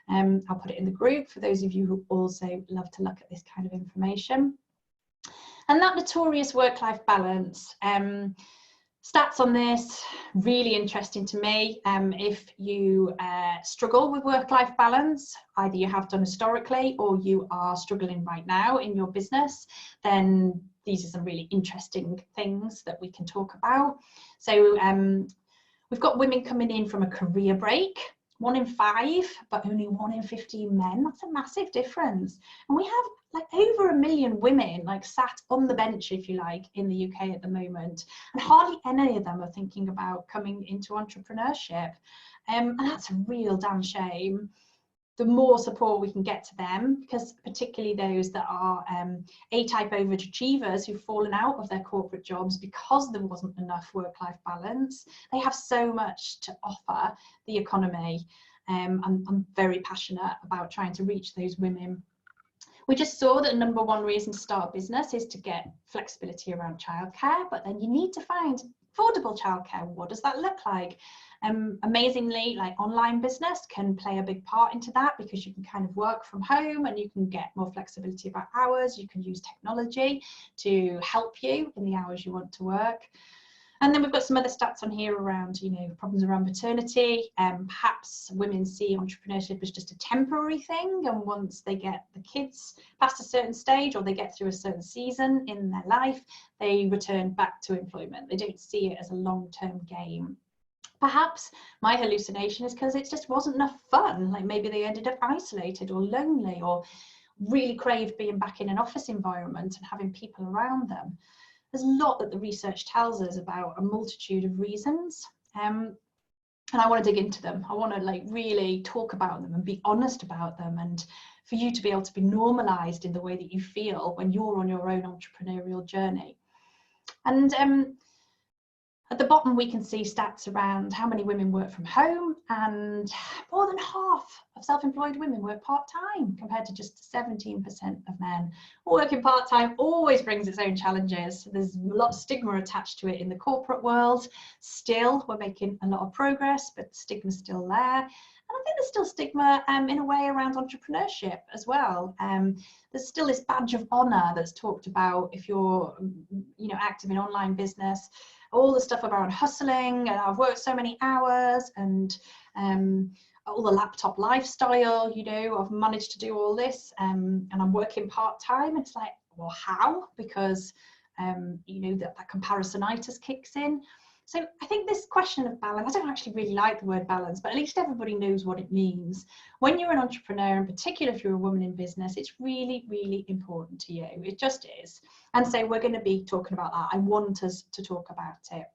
Speaker 1: I'll put it in the group for those of you who also love to look at this kind of information. And that notorious work-life balance. Stats on this, really interesting to me. If you struggle with work-life balance, either you have done historically or you are struggling right now in your business, then these are some really interesting things that we can talk about. So we've got women coming in from a career break, 1 in 5, but only 1 in 15 men. That's a massive difference. And we have like over 1 million women like sat on the bench, if you like, in the UK at the moment, and hardly any of them are thinking about coming into entrepreneurship. And that's a real damn shame. The more support we can get to them, because particularly those that are A-type overachievers who've fallen out of their corporate jobs because there wasn't enough work-life balance, they have so much to offer the economy. I'm very passionate about trying to reach those women. We just saw that the #1 reason to start a business is to get flexibility around childcare, but then you need to find affordable childcare. What does that look like? Amazingly, like online business can play a big part into that, because you can kind of work from home and you can get more flexibility about hours. You can use technology to help you in the hours you want to work. And then we've got some other stats on here around, you know, problems around maternity. Perhaps women see entrepreneurship as just a temporary thing, and once they get the kids past a certain stage or they get through a certain season in their life, they return back to employment. They don't see it as a long-term game. Perhaps my hallucination is because it just wasn't enough fun. Like maybe they ended up isolated or lonely, or really craved being back in an office environment and having people around them. There's a lot that the research tells us about a multitude of reasons, and I want to dig into them. I want to like really talk about them and be honest about them, and for you to be able to be normalized in the way that you feel when you're on your own entrepreneurial journey. And at the bottom, we can see stats around how many women work from home, and more than half of self-employed women work part-time compared to just 17% of men. Working part-time always brings its own challenges. There's a lot of stigma attached to it in the corporate world. Still, we're making a lot of progress, but the stigma's still there. And I think there's still stigma in a way around entrepreneurship as well. There's still this badge of honor that's talked about if you're, you know, active in online business. All the stuff around hustling, and I've worked so many hours, and all the laptop lifestyle, you know, I've managed to do all this, and I'm working part-time. It's like, well, how? Because you know, that comparisonitis kicks in. So I think this question of balance, I don't actually really like the word balance, but at least everybody knows what it means. When you're an entrepreneur, in particular if you're a woman in business, it's really, really important to you. It just is. And so we're going to be talking about that. I want us to talk about it.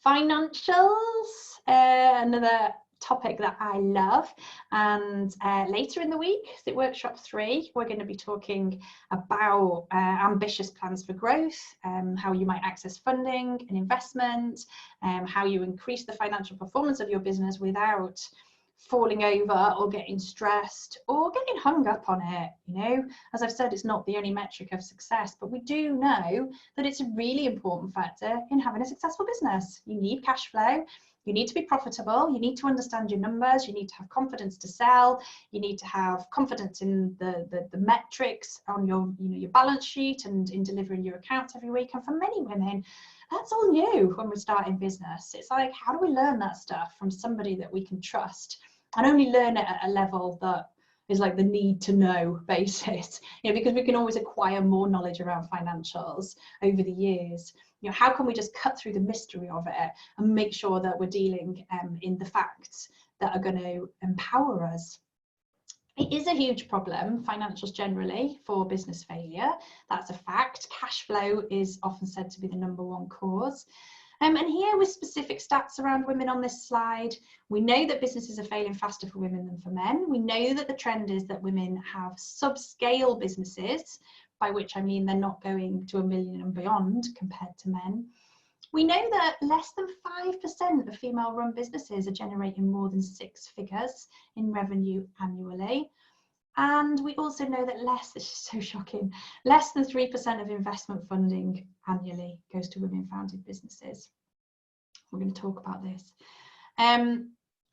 Speaker 1: Financials, another topic that I love, and later in the week at workshop 3 we're going to be talking about ambitious plans for growth, how you might access funding and investment, how you increase the financial performance of your business without falling over or getting stressed or getting hung up on it. You know, as I've said, it's not the only metric of success, but we do know that it's a really important factor in having a successful business. You need cash flow. You need to be profitable. You need to understand your numbers. You need to have confidence to sell. You need to have confidence in the metrics on your, you know, your balance sheet and in delivering your accounts every week. And for many women, that's all new when we're starting business. It's like, how do we learn that stuff from somebody that we can trust and only learn it at a level that is like the need to know basis, you know, because we can always acquire more knowledge around financials over the years. You know, how can we just cut through the mystery of it and make sure that we're dealing in the facts that are going to empower us? It is a huge problem, financials generally, for business failure. That's a fact. Cash flow is often said to be the #1 cause. And here with specific stats around women on this slide, we know that businesses are failing faster for women than for men. We know that the trend is that women have subscale businesses, by which I mean they're not going to 1 million and beyond compared to men. We know that less than 5% of female-run businesses are generating more than 6 figures in revenue annually. And we also know that this is so shocking, less than 3% of investment funding annually goes to women-founded businesses. We're going to talk about this.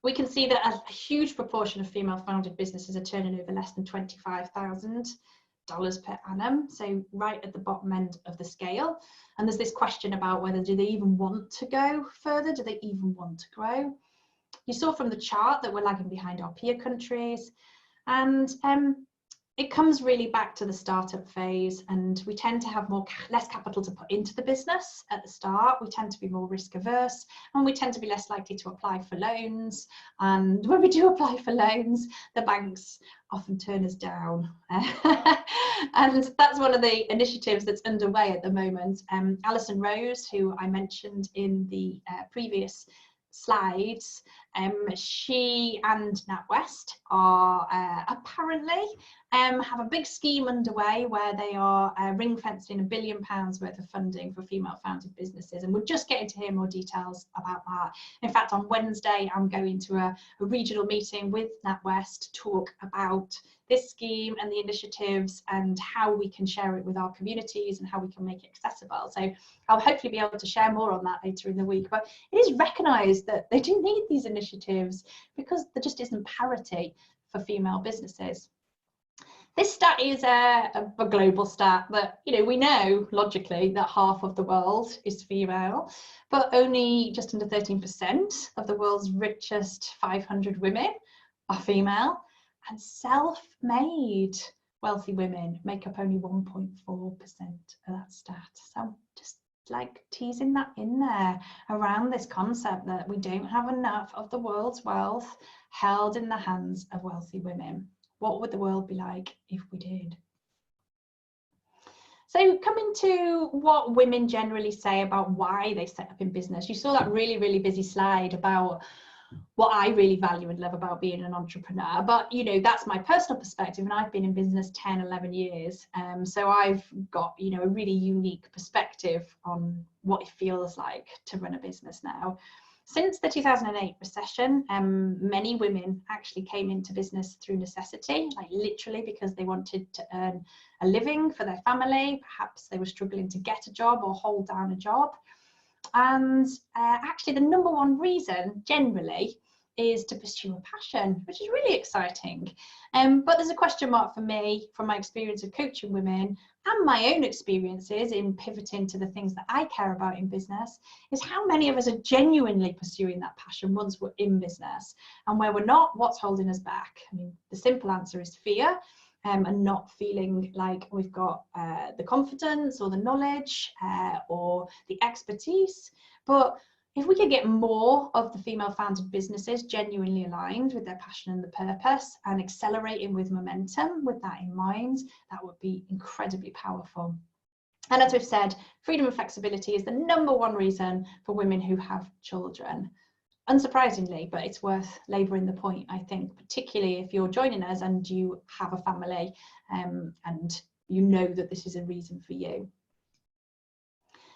Speaker 1: We can see that a huge proportion of female-founded businesses are turning over less than $25,000 per annum, so right at the bottom end of the scale. And there's this question about whether do they even want to go further, do they even want to grow? You saw from the chart that we're lagging behind our peer countries, and it comes really back to the startup phase, and we tend to have less capital to put into the business at the start. We tend to be more risk averse, and we tend to be less likely to apply for loans. And when we do apply for loans, the banks often turn us down. And that's one of the initiatives that's underway at the moment. Alison Rose, who I mentioned in the previous slides, she and NatWest are apparently have a big scheme underway where they are ring fencing £1 billion worth of funding for female founded businesses, and we're just getting to hear more details about that. In fact, on Wednesday I'm going to a regional meeting with NatWest to talk about this scheme and the initiatives and how we can share it with our communities and how we can make it accessible. So I'll hopefully be able to share more on that later in the week, but it is recognised that they do need these initiatives because there just isn't parity for female businesses. This stat is a global stat that, we know logically that half of the world is female, but only just under 13% of the world's richest 500 women are female, and self-made wealthy women make up only 1.4% of that stat. So just like teasing that in there around this concept that we don't have enough of the world's wealth held in the hands of wealthy women. What would the world be like if we did? So coming to what women generally say about why they set up in business, you saw that really, really busy slide about what I really value and love about being an entrepreneur, but that's my personal perspective, and I've been in business 10, 11 years, so I've got a really unique perspective on what it feels like to run a business now. Since the 2008 recession, many women actually came into business through necessity, like literally because they wanted to earn a living for their family. Perhaps they were struggling to get a job or hold down a job. And actually the number one reason generally is to pursue a passion, which is really exciting. But there's a question mark for me from my experience of coaching women and my own experiences in pivoting to the things that I care about in business, is how many of us are genuinely pursuing that passion once we're in business, and where we're not, what's holding us back? I mean, the simple answer is fear. And not feeling like we've got the confidence or the knowledge or the expertise. But if we could get more of the female founded businesses genuinely aligned with their passion and the purpose and accelerating with momentum with that in mind, that would be incredibly powerful. And as we've said, freedom and flexibility is the number one reason for women who have children. Unsurprisingly, but it's worth labouring the point, I think, particularly if you're joining us and you have a family and you know that this is a reason for you.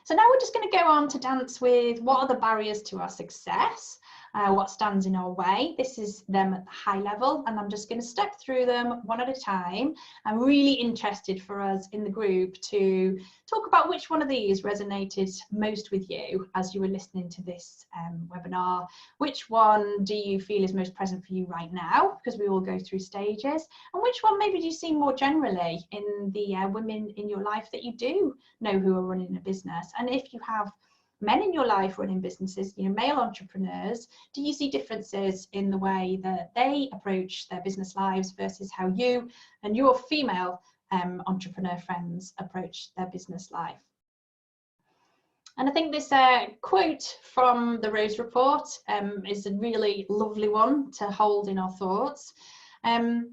Speaker 1: So now we're just going to go on to dance with what are the barriers to our success, what stands in our way. This is them at the high level, and I'm just going to step through them one at a time. I'm really interested for us in the group to talk about which one of these resonated most with you as you were listening to this webinar. Which one do you feel is most present for you right now? Because we all go through stages. And which one maybe do you see more generally in the women in your life that you do know who are running a business? And if you have men in your life running businesses, male entrepreneurs, do you see differences in the way that they approach their business lives versus how you and your female entrepreneur friends approach their business life? And I think this quote from the Rose Report is a really lovely one to hold in our thoughts. The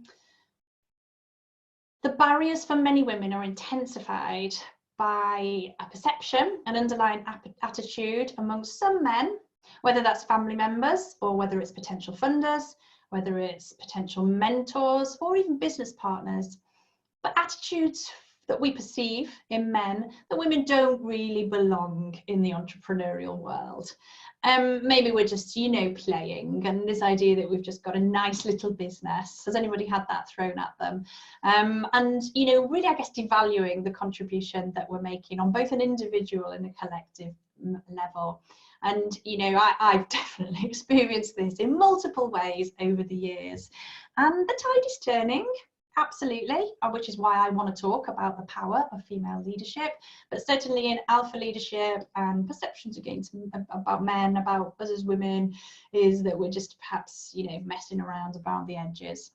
Speaker 1: barriers for many women are intensified by a perception, an underlying attitude amongst some men, whether that's family members or whether it's potential funders, whether it's potential mentors or even business partners, but attitudes that we perceive in men that women don't really belong in the entrepreneurial world. Maybe we're just, playing, and this idea that we've just got a nice little business. Has anybody had that thrown at them? And, really, I guess, devaluing the contribution that we're making on both an individual and a collective level. And, I've definitely experienced this in multiple ways over the years. And the tide is turning. Absolutely, which is why I want to talk about the power of female leadership, but certainly in alpha leadership and perceptions against about men, about us as women, is that we're just perhaps, messing around the edges.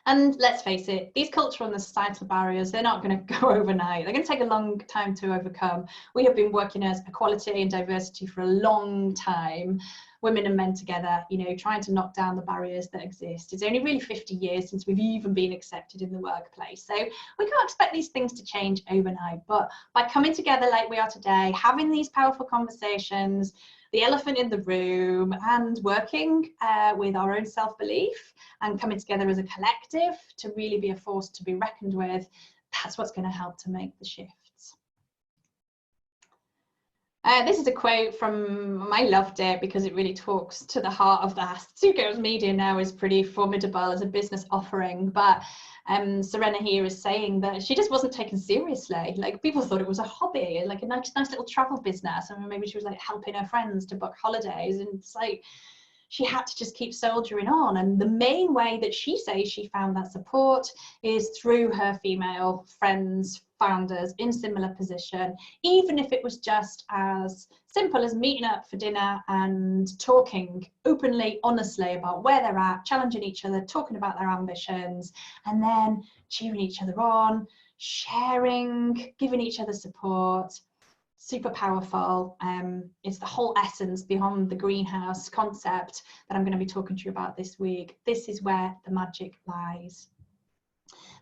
Speaker 1: And let's face it, these cultural and societal barriers, they're not going to go overnight. They're going to take a long time to overcome. We have been working as equality and diversity for a long time, women and men together, trying to knock down the barriers that exist. It's only really 50 years since we've even been accepted in the workplace. So we can't expect these things to change overnight, but by coming together like we are today, having these powerful conversations, the elephant in the room, and working with our own self-belief and coming together as a collective to really be a force to be reckoned with, that's what's going to help to make the shifts. This is a quote from, I loved it because it really talks to the heart of that. Two Girls Media now is pretty formidable as a business offering, but Serena here is saying that she just wasn't taken seriously. Like, people thought it was a hobby, like a nice little travel business, and maybe she was like helping her friends to book holidays, and it's like, she had to just keep soldiering on. And the main way that she says she found that support is through her female friends, founders in similar position, even if it was just as simple as meeting up for dinner and talking openly, honestly about where they're at, challenging each other, talking about their ambitions, and then cheering each other on, sharing, giving each other support. Super powerful. It's the whole essence behind the greenhouse concept that I'm going to be talking to you about this week. This is where the magic lies.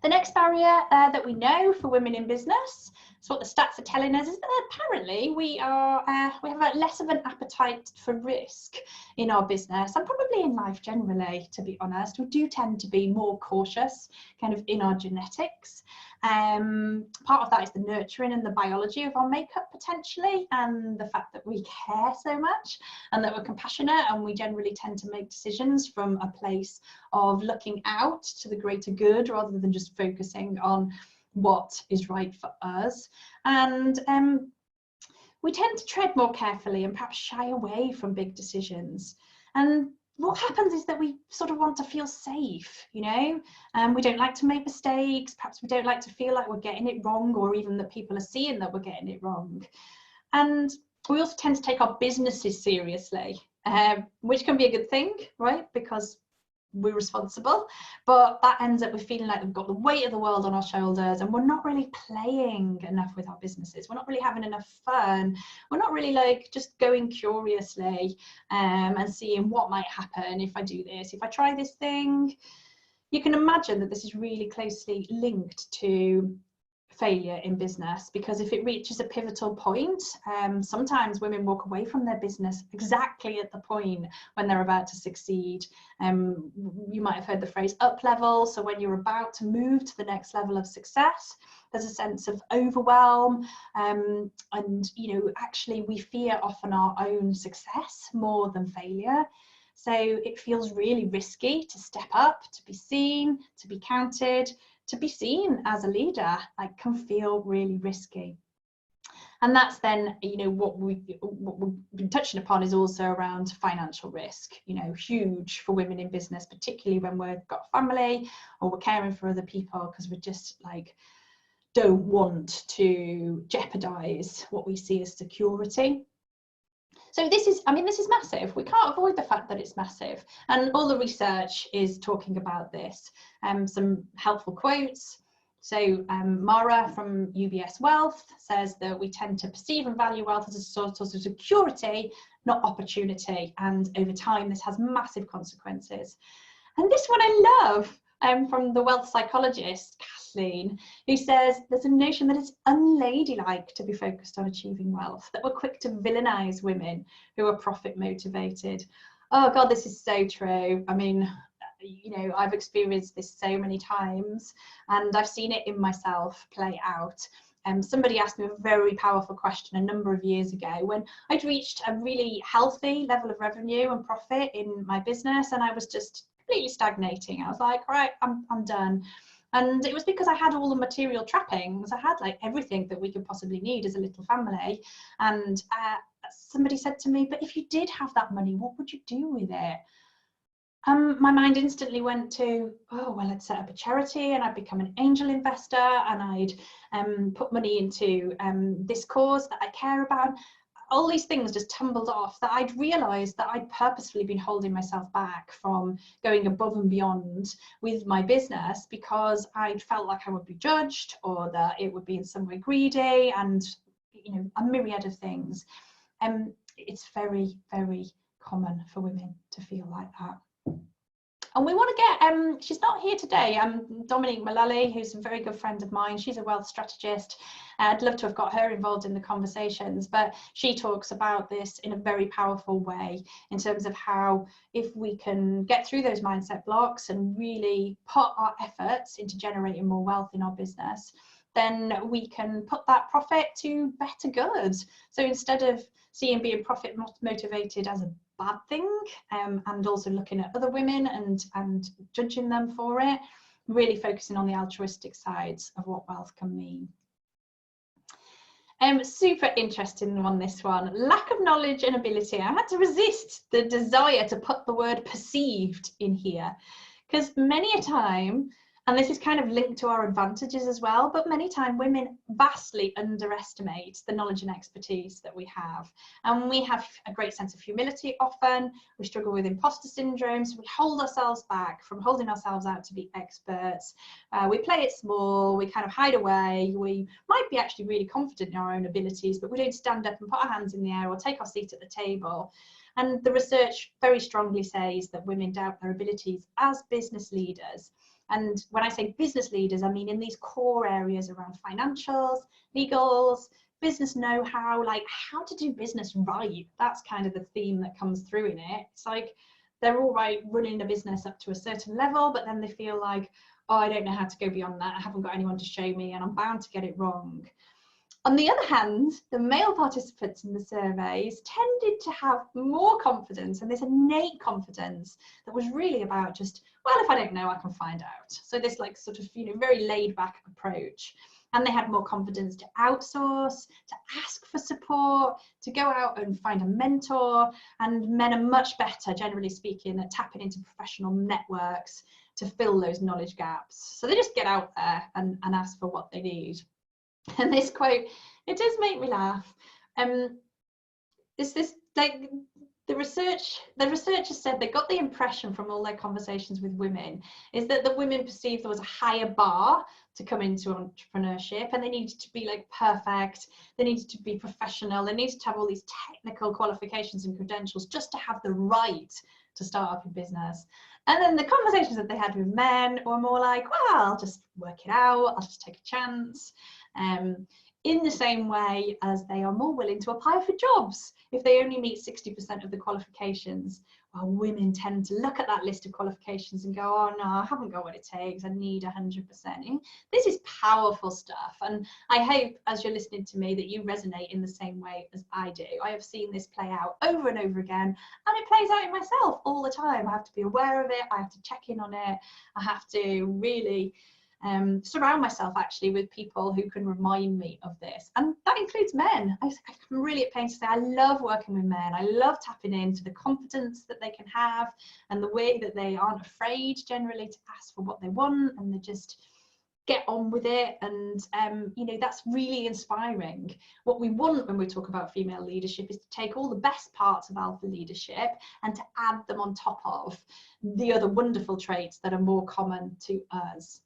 Speaker 1: The next barrier that we know for women in business, so what the stats are telling us, is that apparently we have less of an appetite for risk in our business, and probably in life generally, to be honest. We do tend to be more cautious kind of in our genetics. Part of that is the nurturing and the biology of our makeup potentially, and the fact that we care so much and that we're compassionate, and we generally tend to make decisions from a place of looking out to the greater good rather than just focusing on what is right for us. And we tend to tread more carefully and perhaps shy away from big decisions. And what happens is that we sort of want to feel safe, you know, and we don't like to make mistakes. Perhaps we don't like to feel like we're getting it wrong, or even that people are seeing that we're getting it wrong. And we also tend to take our businesses seriously, which can be a good thing, right? Because we're responsible, but that ends up with feeling like we've got the weight of the world on our shoulders, and we're not really playing enough with our businesses. We're not really having enough fun. We're not really like just going curiously and seeing what might happen if I do this, if I try this thing. You can imagine that this is really closely linked to failure in business, because if it reaches a pivotal point, sometimes women walk away from their business exactly at the point when they're about to succeed. You might have heard the phrase up level. So when you're about to move to the next level of success, there's a sense of overwhelm, and you know, actually we fear often our own success more than failure. So it feels really risky to step up, to be seen, to be counted, to be seen as a leader. Like, can feel really risky. And that's then, you know, what we've been touching upon is also around financial risk, you know, huge for women in business, particularly when we've got a family or we're caring for other people, because we just like don't want to jeopardize what we see as security. So this is, I mean, this is massive. We can't avoid the fact that it's massive. And all the research is talking about this. Some helpful quotes. So Mara from UBS Wealth says that we tend to perceive and value wealth as a source of security, not opportunity. And over time, this has massive consequences. And this one I love. From the wealth psychologist, Kathleen, who says there's a notion that it's unladylike to be focused on achieving wealth, that we're quick to villainize women who are profit motivated. Oh God, this is so true. I mean, you know, I've experienced this so many times, and I've seen it in myself play out. Somebody asked me a very powerful question a number of years ago when I'd reached a really healthy level of revenue and profit in my business, and I was just completely stagnating. I was like, right, I'm done. And it was because I had all the material trappings. I had like everything that we could possibly need as a little family. And somebody said to me, but if you did have that money, what would you do with it? My mind instantly went to, oh, well, I'd set up a charity and I'd become an angel investor, and I'd put money into this cause that I care about. All these things just tumbled off, that I'd realised that I'd purposefully been holding myself back from going above and beyond with my business, because I'd felt like I would be judged, or that it would be in some way greedy, and you know, a myriad of things. It's very, very common for women to feel like that. And we want to get, she's not here today, Dominique Mullally, who's a very good friend of mine. She's a wealth strategist. I'd love to have got her involved in the conversations, but she talks about this in a very powerful way in terms of how, if we can get through those mindset blocks and really put our efforts into generating more wealth in our business, then we can put that profit to better good. So instead of seeing being profit motivated as a bad thing, and also looking at other women and judging them for it, really focusing on the altruistic sides of what wealth can mean. Super interesting on this one. Lack of knowledge and ability. I had to resist the desire to put the word perceived in here, because many a time, and this is kind of linked to our advantages as well, but many times women vastly underestimate the knowledge and expertise that we have. And we have a great sense of humility often. We struggle with imposter syndrome, so we hold ourselves back from holding ourselves out to be experts. We play it small, we kind of hide away. We might be actually really confident in our own abilities, but we don't stand up and put our hands in the air or take our seat at the table. And the research very strongly says that women doubt their abilities as business leaders. And when I say business leaders, I mean in these core areas around financials, legals, business know-how, like how to do business right. That's kind of the theme that comes through in it. It's like they're all right running a business up to a certain level, but then they feel like, oh, I don't know how to go beyond that. I haven't got anyone to show me and I'm bound to get it wrong. On the other hand, the male participants in the surveys tended to have more confidence, and this innate confidence that was really about just, well, if I don't know, I can find out. So this like sort of, very laid back approach. And they had more confidence to outsource, to ask for support, to go out and find a mentor. And men are much better, generally speaking, at tapping into professional networks to fill those knowledge gaps. So they just get out there and ask for what they need. And this quote, it does make me laugh. Is this like the researchers said they got the impression from all their conversations with women is that the women perceived there was a higher bar to come into entrepreneurship, and they needed to be like perfect, they needed to be professional, they needed to have all these technical qualifications and credentials just to have the right to start up a business. And then the conversations that they had with men were more like, well, I'll just work it out, I'll just take a chance. In the same way as they are more willing to apply for jobs if they only meet 60% of the qualifications. While women tend to look at that list of qualifications and go, oh no, I haven't got what it takes, I need 100%. This is powerful stuff, and I hope as you're listening to me that you resonate in the same way as I do. I have seen this play out over and over again, and it plays out in myself all the time. I have to be aware of it, I have to check in on it, I have to really surround myself actually with people who can remind me of this, and that includes men. I'm really at pains to say I love working with men. I love tapping into the confidence that they can have and the way that they aren't afraid generally to ask for what they want, and they just get on with it. And that's really inspiring. What we want when we talk about female leadership is to take all the best parts of alpha leadership and to add them on top of the other wonderful traits that are more common to us.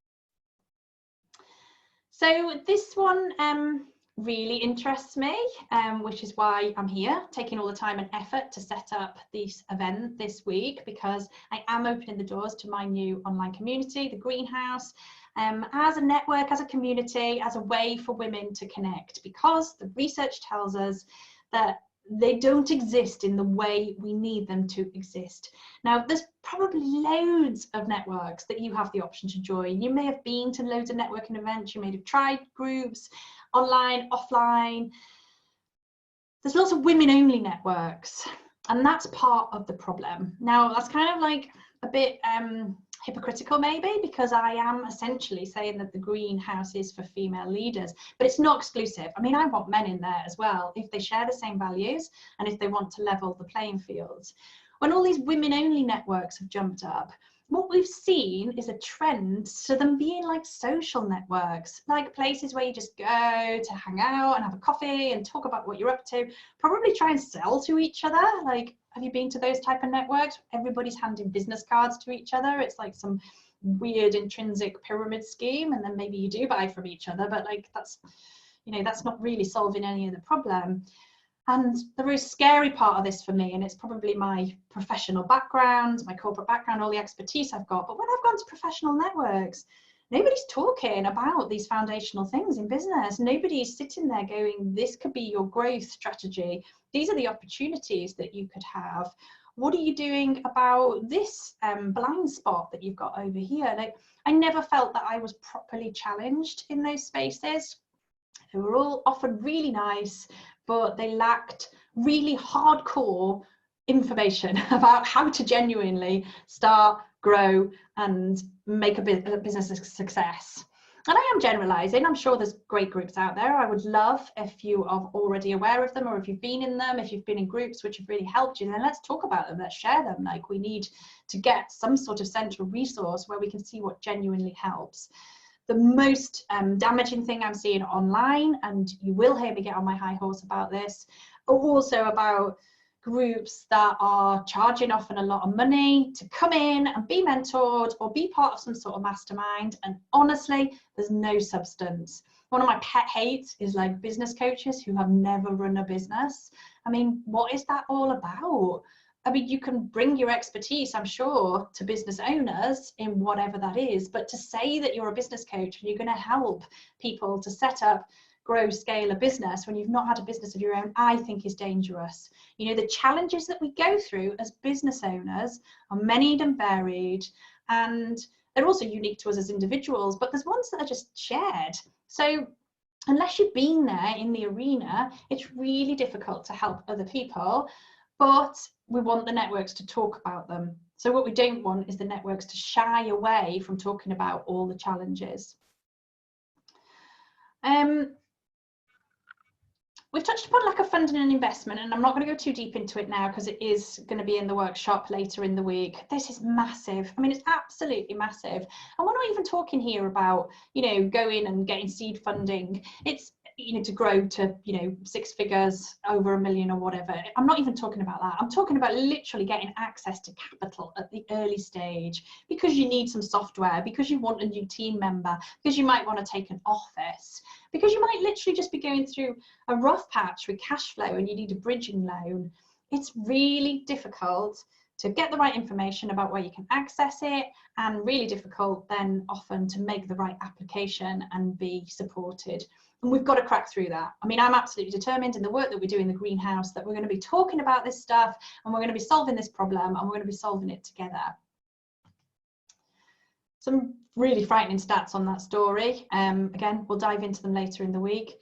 Speaker 1: So this one really interests me, which is why I'm here, taking all the time and effort to set up this event this week, because I am opening the doors to my new online community, the Greenhouse, as a network, as a community, as a way for women to connect, because the research tells us that they don't exist in the way we need them to exist. Now, there's probably loads of networks that you have the option to join. You may have been to loads of networking events, you may have tried groups, online, offline. There's lots of women-only networks, and that's part of the problem. Now, that's kind of like a bit hypocritical maybe, because I am essentially saying that the Greenhouse is for female leaders, but it's not exclusive. I mean, I want men in there as well if they share the same values and if they want to level the playing field. When all these women-only networks have jumped up, what we've seen is a trend to them being like social networks, like places where you just go to hang out and have a coffee and talk about what you're up to, probably try and sell to each other. Like, have you been to those type of networks? Everybody's handing business cards to each other. It's like some weird intrinsic pyramid scheme, and then maybe you do buy from each other, but like that's not really solving any of the problem. And the very scary part of this for me, and it's probably my professional background, my corporate background, all the expertise I've got, but when I've gone to professional networks, nobody's talking about these foundational things in business. Nobody's sitting there going, this could be your growth strategy. These are the opportunities that you could have. What are you doing about this blind spot that you've got over here? Like, I never felt that I was properly challenged in those spaces. They were all often really nice, but they lacked really hardcore information about how to genuinely start, grow, and make a business a success. And I am generalizing. I'm sure there's great groups out there. I would love if you are already aware of them, or if you've been in them, if you've been in groups which have really helped you, then let's talk about them, let's share them. Like, we need to get some sort of central resource where we can see what genuinely helps. The most damaging thing I'm seeing online, and you will hear me get on my high horse about this, are also about groups that are charging often a lot of money to come in and be mentored or be part of some sort of mastermind, and honestly there's no substance. One of my pet hates is like business coaches who have never run a business. I mean, what is that all about? I mean, you can bring your expertise, I'm sure, to business owners in whatever that is, but to say that you're a business coach and you're going to help people to set up, grow, scale a business when you've not had a business of your own, I think is dangerous. You know, the challenges that we go through as business owners are many and varied, and they're also unique to us as individuals, but there's ones that are just shared. So unless you've been there in the arena, it's really difficult to help other people, but we want the networks to talk about them. So what we don't want is the networks to shy away from talking about all the challenges. We've touched upon lack of funding and investment, and I'm not going to go too deep into it now because it is going to be in the workshop later in the week. This is massive. I mean, it's absolutely massive. And we're not even talking here about, you know, going and getting seed funding. It's, you know, to grow to, you know, 6 figures, over $1 million or whatever. I'm not even talking about that. I'm talking about literally getting access to capital at the early stage, because you need some software, because you want a new team member, because you might want to take an office, because you might literally just be going through a rough patch with cash flow and you need a bridging loan. It's really difficult to get the right information about where you can access it, and really difficult then often to make the right application and be supported. And we've got to crack through that. I mean, I'm absolutely determined in the work that we do in the greenhouse that we're going to be talking about this stuff, and we're going to be solving this problem, and we're going to be solving it together. Some really frightening stats on that story. Again, we'll dive into them later in the week.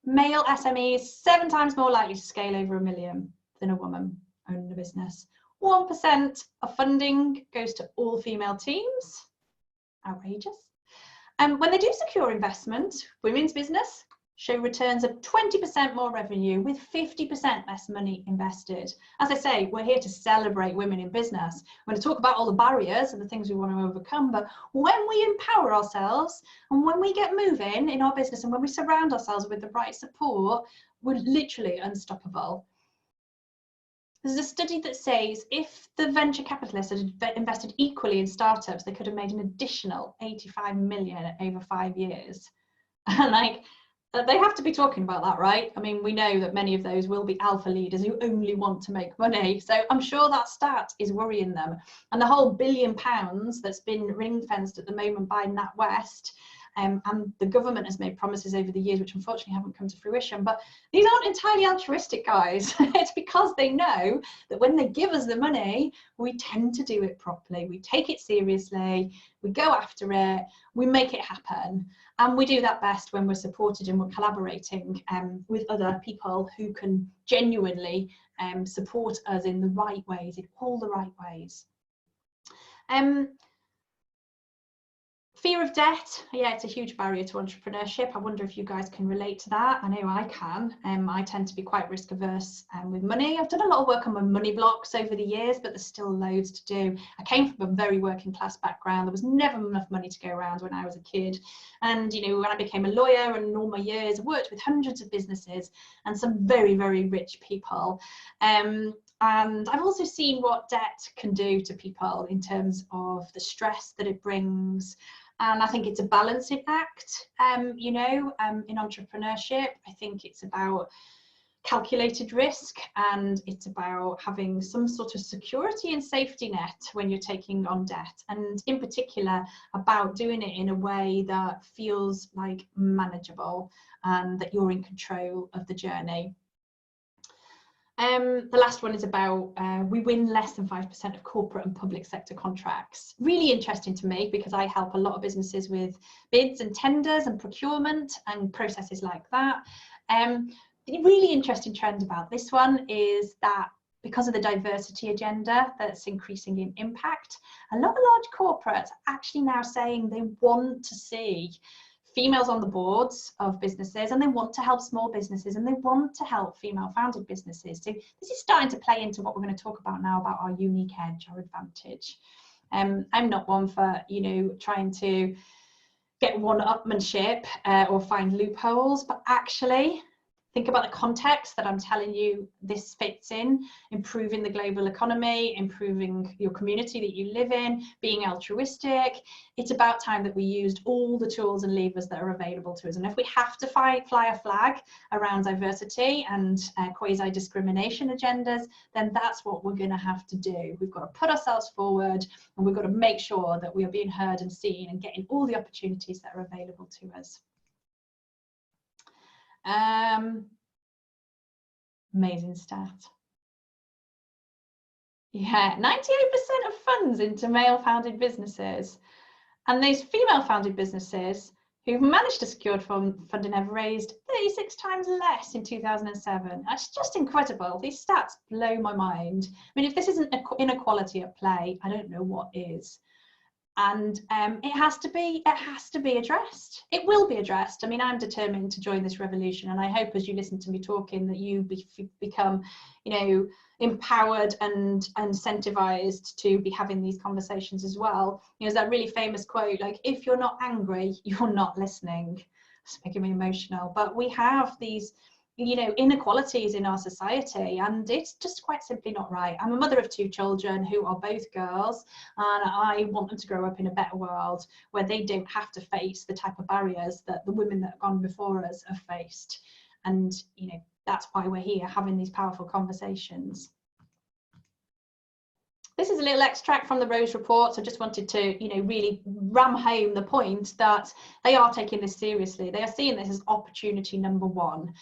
Speaker 1: Male SMEs 7 times more likely to scale over $1 million than a woman owning a business. 1% of funding goes to all female teams. Outrageous. And when they do secure investment, women's business show returns of 20% more revenue with 50% less money invested. As I say, we're here to celebrate women in business. We're going to talk about all the barriers and the things we want to overcome, but when we empower ourselves and when we get moving in our business and when we surround ourselves with the right support, we're literally unstoppable. There's a study that says if the venture capitalists had invested equally in startups, they could have made an additional 85 million over 5 years. And like, they have to be talking about that, right? I mean, we know that many of those will be alpha leaders who only want to make money. So I'm sure that stat is worrying them. And the whole £1 billion that's been ring fenced at the moment by NatWest, and the government has made promises over the years which unfortunately haven't come to fruition, but these aren't entirely altruistic, guys. It's because they know that when they give us the money, we tend to do it properly, we take it seriously, we go after it, we make it happen, and we do that best when we're supported and we're collaborating with other people who can genuinely support us in the right ways, in all the right ways. Fear of debt, yeah, it's a huge barrier to entrepreneurship. I wonder if you guys can relate to that. I know I can. I tend to be quite risk averse with money. I've done a lot of work on my money blocks over the years, but there's still loads to do. I came from a very working class background. There was never enough money to go around when I was a kid. And, you know, when I became a lawyer and in all my years, I worked with hundreds of businesses and some very, very rich people. And I've also seen what debt can do to people in terms of the stress that it brings. And I think it's a balancing act, you know, in entrepreneurship. I think it's about calculated risk, and it's about having some sort of security and safety net when you're taking on debt, and in particular about doing it in a way that feels like manageable and that you're in control of the journey. The last one is about we win less than 5% of corporate and public sector contracts. Really interesting to me because I help a lot of businesses with bids and tenders and procurement and processes like that. The really interesting trend about this one is that because of the diversity agenda that's increasing in impact, a lot of large corporates are actually now saying they want to see females on the boards of businesses, and they want to help small businesses, and they want to help female founded businesses. So this is starting to play into what we're going to talk about now, about our unique edge, our advantage. I'm not one for, you know, trying to get one-upmanship or find loopholes, but actually think about the context that I'm telling you this fits in: improving the global economy, improving your community that you live in, being altruistic. It's about time that we used all the tools and levers that are available to us. And if we have to fly a flag around diversity and quasi-discrimination agendas, then that's what we're going to have to do. We've got to put ourselves forward, and we've got to make sure that we are being heard and seen and getting all the opportunities that are available to us. Amazing stat. Yeah, 98% of funds into male founded businesses, and those female founded businesses who've managed to secure funding have raised 36 times less in 2007. That's just incredible. These stats blow my mind. I mean, if this isn't inequality at play, I don't know what is. And it has to be addressed. It will be addressed. I mean, I'm determined to join this revolution, and I hope as you listen to me talking that you become, you know, empowered and incentivized to be having these conversations as well. You know, there's that really famous quote, like, if you're not angry, you're not listening. It's making me emotional. But we have these, you know, inequalities in our society, and it's just quite simply not right. I'm a mother of 2 children who are both girls, and I want them to grow up in a better world where they don't have to face the type of barriers that the women that have gone before us have faced. And, you know, that's why we're here having these powerful conversations. This is a little extract from the Rose Report. So I just wanted to, you know, really ram home the point that they are taking this seriously. They are seeing this as opportunity number 1.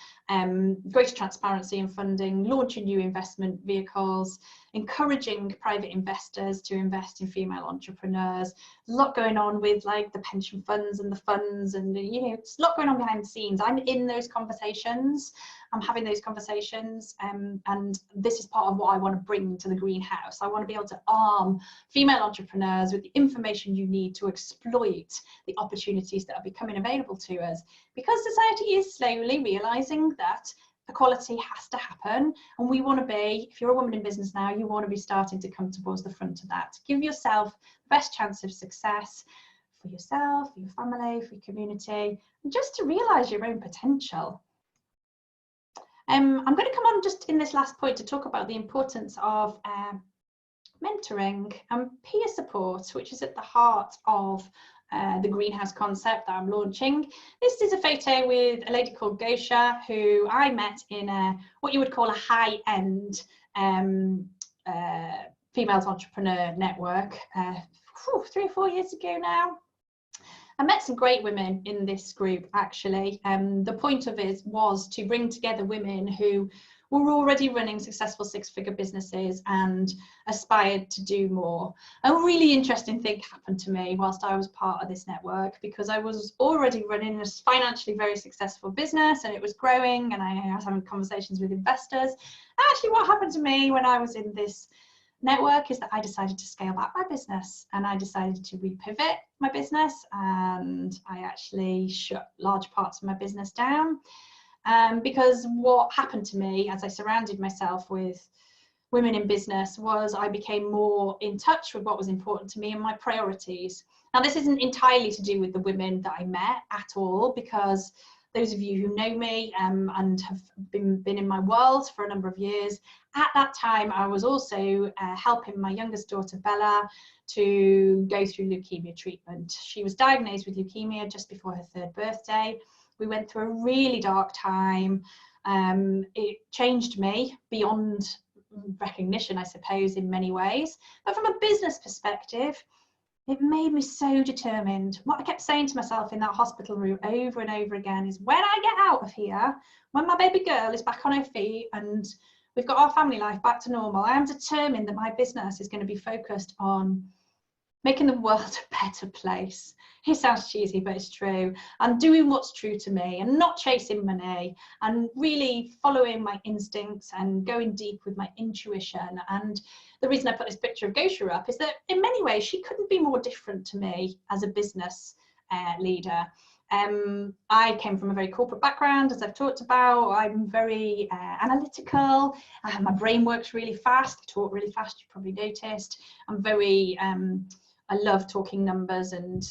Speaker 1: Greater transparency in funding, launching new investment vehicles, encouraging private investors to invest in female entrepreneurs. There's a lot going on with like the pension funds and the funds, and, you know, it's a lot going on behind the scenes. I'm in those conversations. I'm having those conversations, and this is part of what I want to bring to the greenhouse. I want to be able to arm female entrepreneurs with the information you need to exploit the opportunities that are becoming available to us, because society is slowly realizing that equality has to happen, and we want to be, if you're a woman in business now, you want to be starting to come towards the front of that. Give yourself the best chance of success for yourself, for your family, for your community, and just to realize your own potential. I'm going to come on just in this last point to talk about the importance of mentoring and peer support, which is at the heart of the greenhouse concept that I'm launching. This is a photo with a lady called Gosha, who I met in what you would call a high-end females entrepreneur network 3 or 4 years ago now. I met some great women in this group, actually. The point of it was to bring together women who were already running successful 6-figure businesses and aspired to do more. A really interesting thing happened to me whilst I was part of this network, because I was already running a financially very successful business, and it was growing, and I was having conversations with investors. Actually, what happened to me when I was in this network is that I decided to scale back my business, and I decided to repivot my business, and I actually shut large parts of my business down. Because what happened to me as I surrounded myself with women in business was I became more in touch with what was important to me and my priorities. Now, this isn't entirely to do with the women that I met at all, because those of you who know me and have been in my world for a number of years, at that time I was also helping my youngest daughter Bella to go through leukemia treatment. She was diagnosed with leukemia just before her 3rd birthday. We went through a really dark time. It changed me beyond recognition, I suppose, in many ways. But from a business perspective, it made me so determined. What I kept saying to myself in that hospital room over and over again is, when I get out of here, when my baby girl is back on her feet and we've got our family life back to normal, I am determined that my business is going to be focused on making the world a better place. It sounds cheesy, but it's true. And doing what's true to me and not chasing money, and really following my instincts and going deep with my intuition. And the reason I put this picture of Gosha up is that in many ways, she couldn't be more different to me as a business leader. I came from a very corporate background, as I've talked about. I'm very analytical. My brain works really fast. I talk really fast, you probably noticed. I'm very, I love talking numbers and,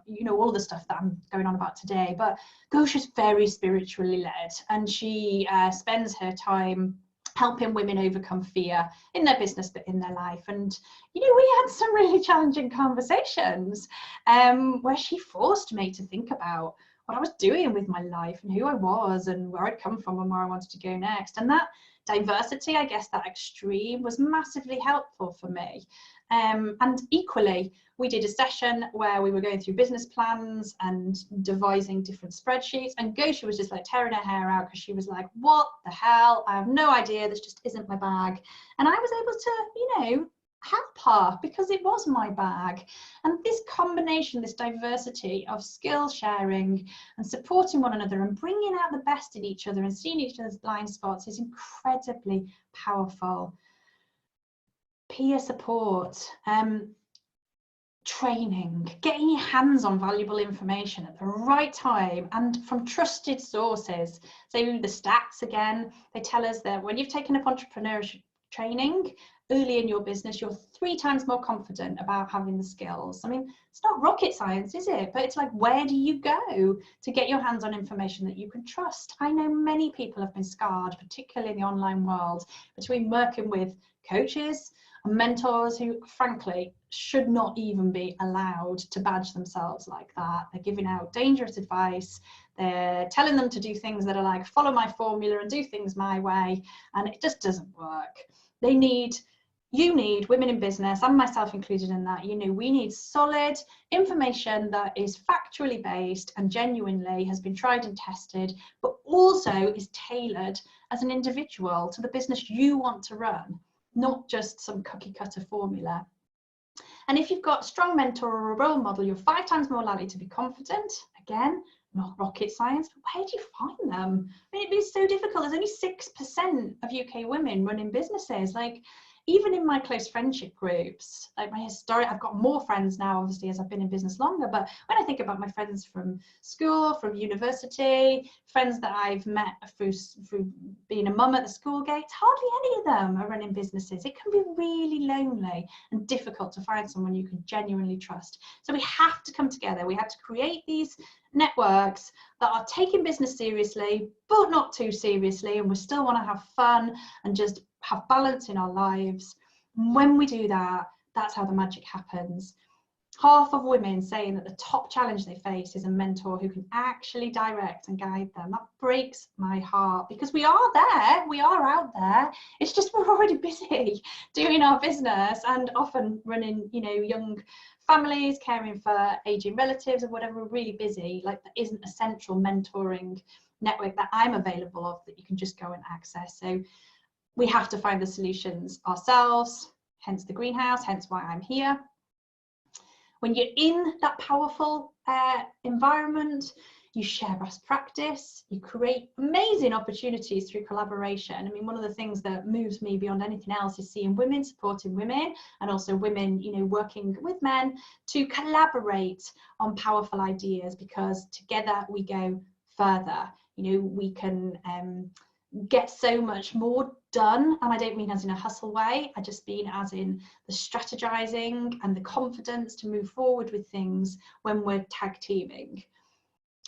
Speaker 1: you know, all the stuff that I'm going on about today. But Gosha's very spiritually led, and she spends her time helping women overcome fear in their business but in their life. And you know, we had some really challenging conversations where she forced me to think about what I was doing with my life and who I was and where I'd come from and where I wanted to go next. And that diversity, I guess that extreme, was massively helpful for me. And equally, we did a session where we were going through business plans and devising different spreadsheets, and Gosha was just like tearing her hair out because she was like, what the hell, I have no idea, this just isn't my bag. And I was able to, you know, help her because it was my bag. And this combination, this diversity of skill sharing and supporting one another and bringing out the best in each other and seeing each other's blind spots is incredibly powerful. Peer support, training, getting your hands on valuable information at the right time and from trusted sources. So the stats, again, they tell us that when you've taken up entrepreneurship training early in your business, you're 3 times more confident about having the skills. I mean, it's not rocket science, is it? But it's like, where do you go to get your hands on information that you can trust? I know many people have been scarred, particularly in the online world, between working with coaches and mentors who, frankly, should not even be allowed to badge themselves like that. They're giving out dangerous advice. They're telling them to do things that are like, follow my formula and do things my way. And it just doesn't work. You need women in business, and myself included in that, you know, we need solid information that is factually based and genuinely has been tried and tested, but also is tailored as an individual to the business you want to run, not just some cookie cutter formula. And if you've got a strong mentor or a role model, you're 5 times more likely to be confident. Again, not rocket science, but where do you find them? I mean, it'd be so difficult. There's only 6% of UK women running businesses. Like, even in my close friendship groups, like I've got more friends now, obviously, as I've been in business longer, but when I think about my friends from school, from university, friends that I've met through being a mum at the school gates, hardly any of them are running businesses. It can be really lonely and difficult to find someone you can genuinely trust. So we have to come together. We have to create these networks that are taking business seriously, but not too seriously, and we still want to have fun and just have balance in our lives. When we do that, that's how the magic happens. Half of women saying that the top challenge they face is a mentor who can actually direct and guide them. That breaks my heart, because we are there, we are out there. It's just we're already busy doing our business and often running, you know, young families, caring for aging relatives or whatever. We're really busy. Like, there isn't a central mentoring network that I'm available of that you can just go and access. So we have to find the solutions ourselves, hence the greenhouse, hence why I'm here. When you're in that powerful environment, you share best practice, you create amazing opportunities through collaboration. I mean, one of the things that moves me beyond anything else is seeing women supporting women, and also women, you know, working with men to collaborate on powerful ideas, because together we go further. You know, we can get so much more done, and I don't mean as in a hustle way, I just mean as in the strategizing and the confidence to move forward with things when we're tag teaming.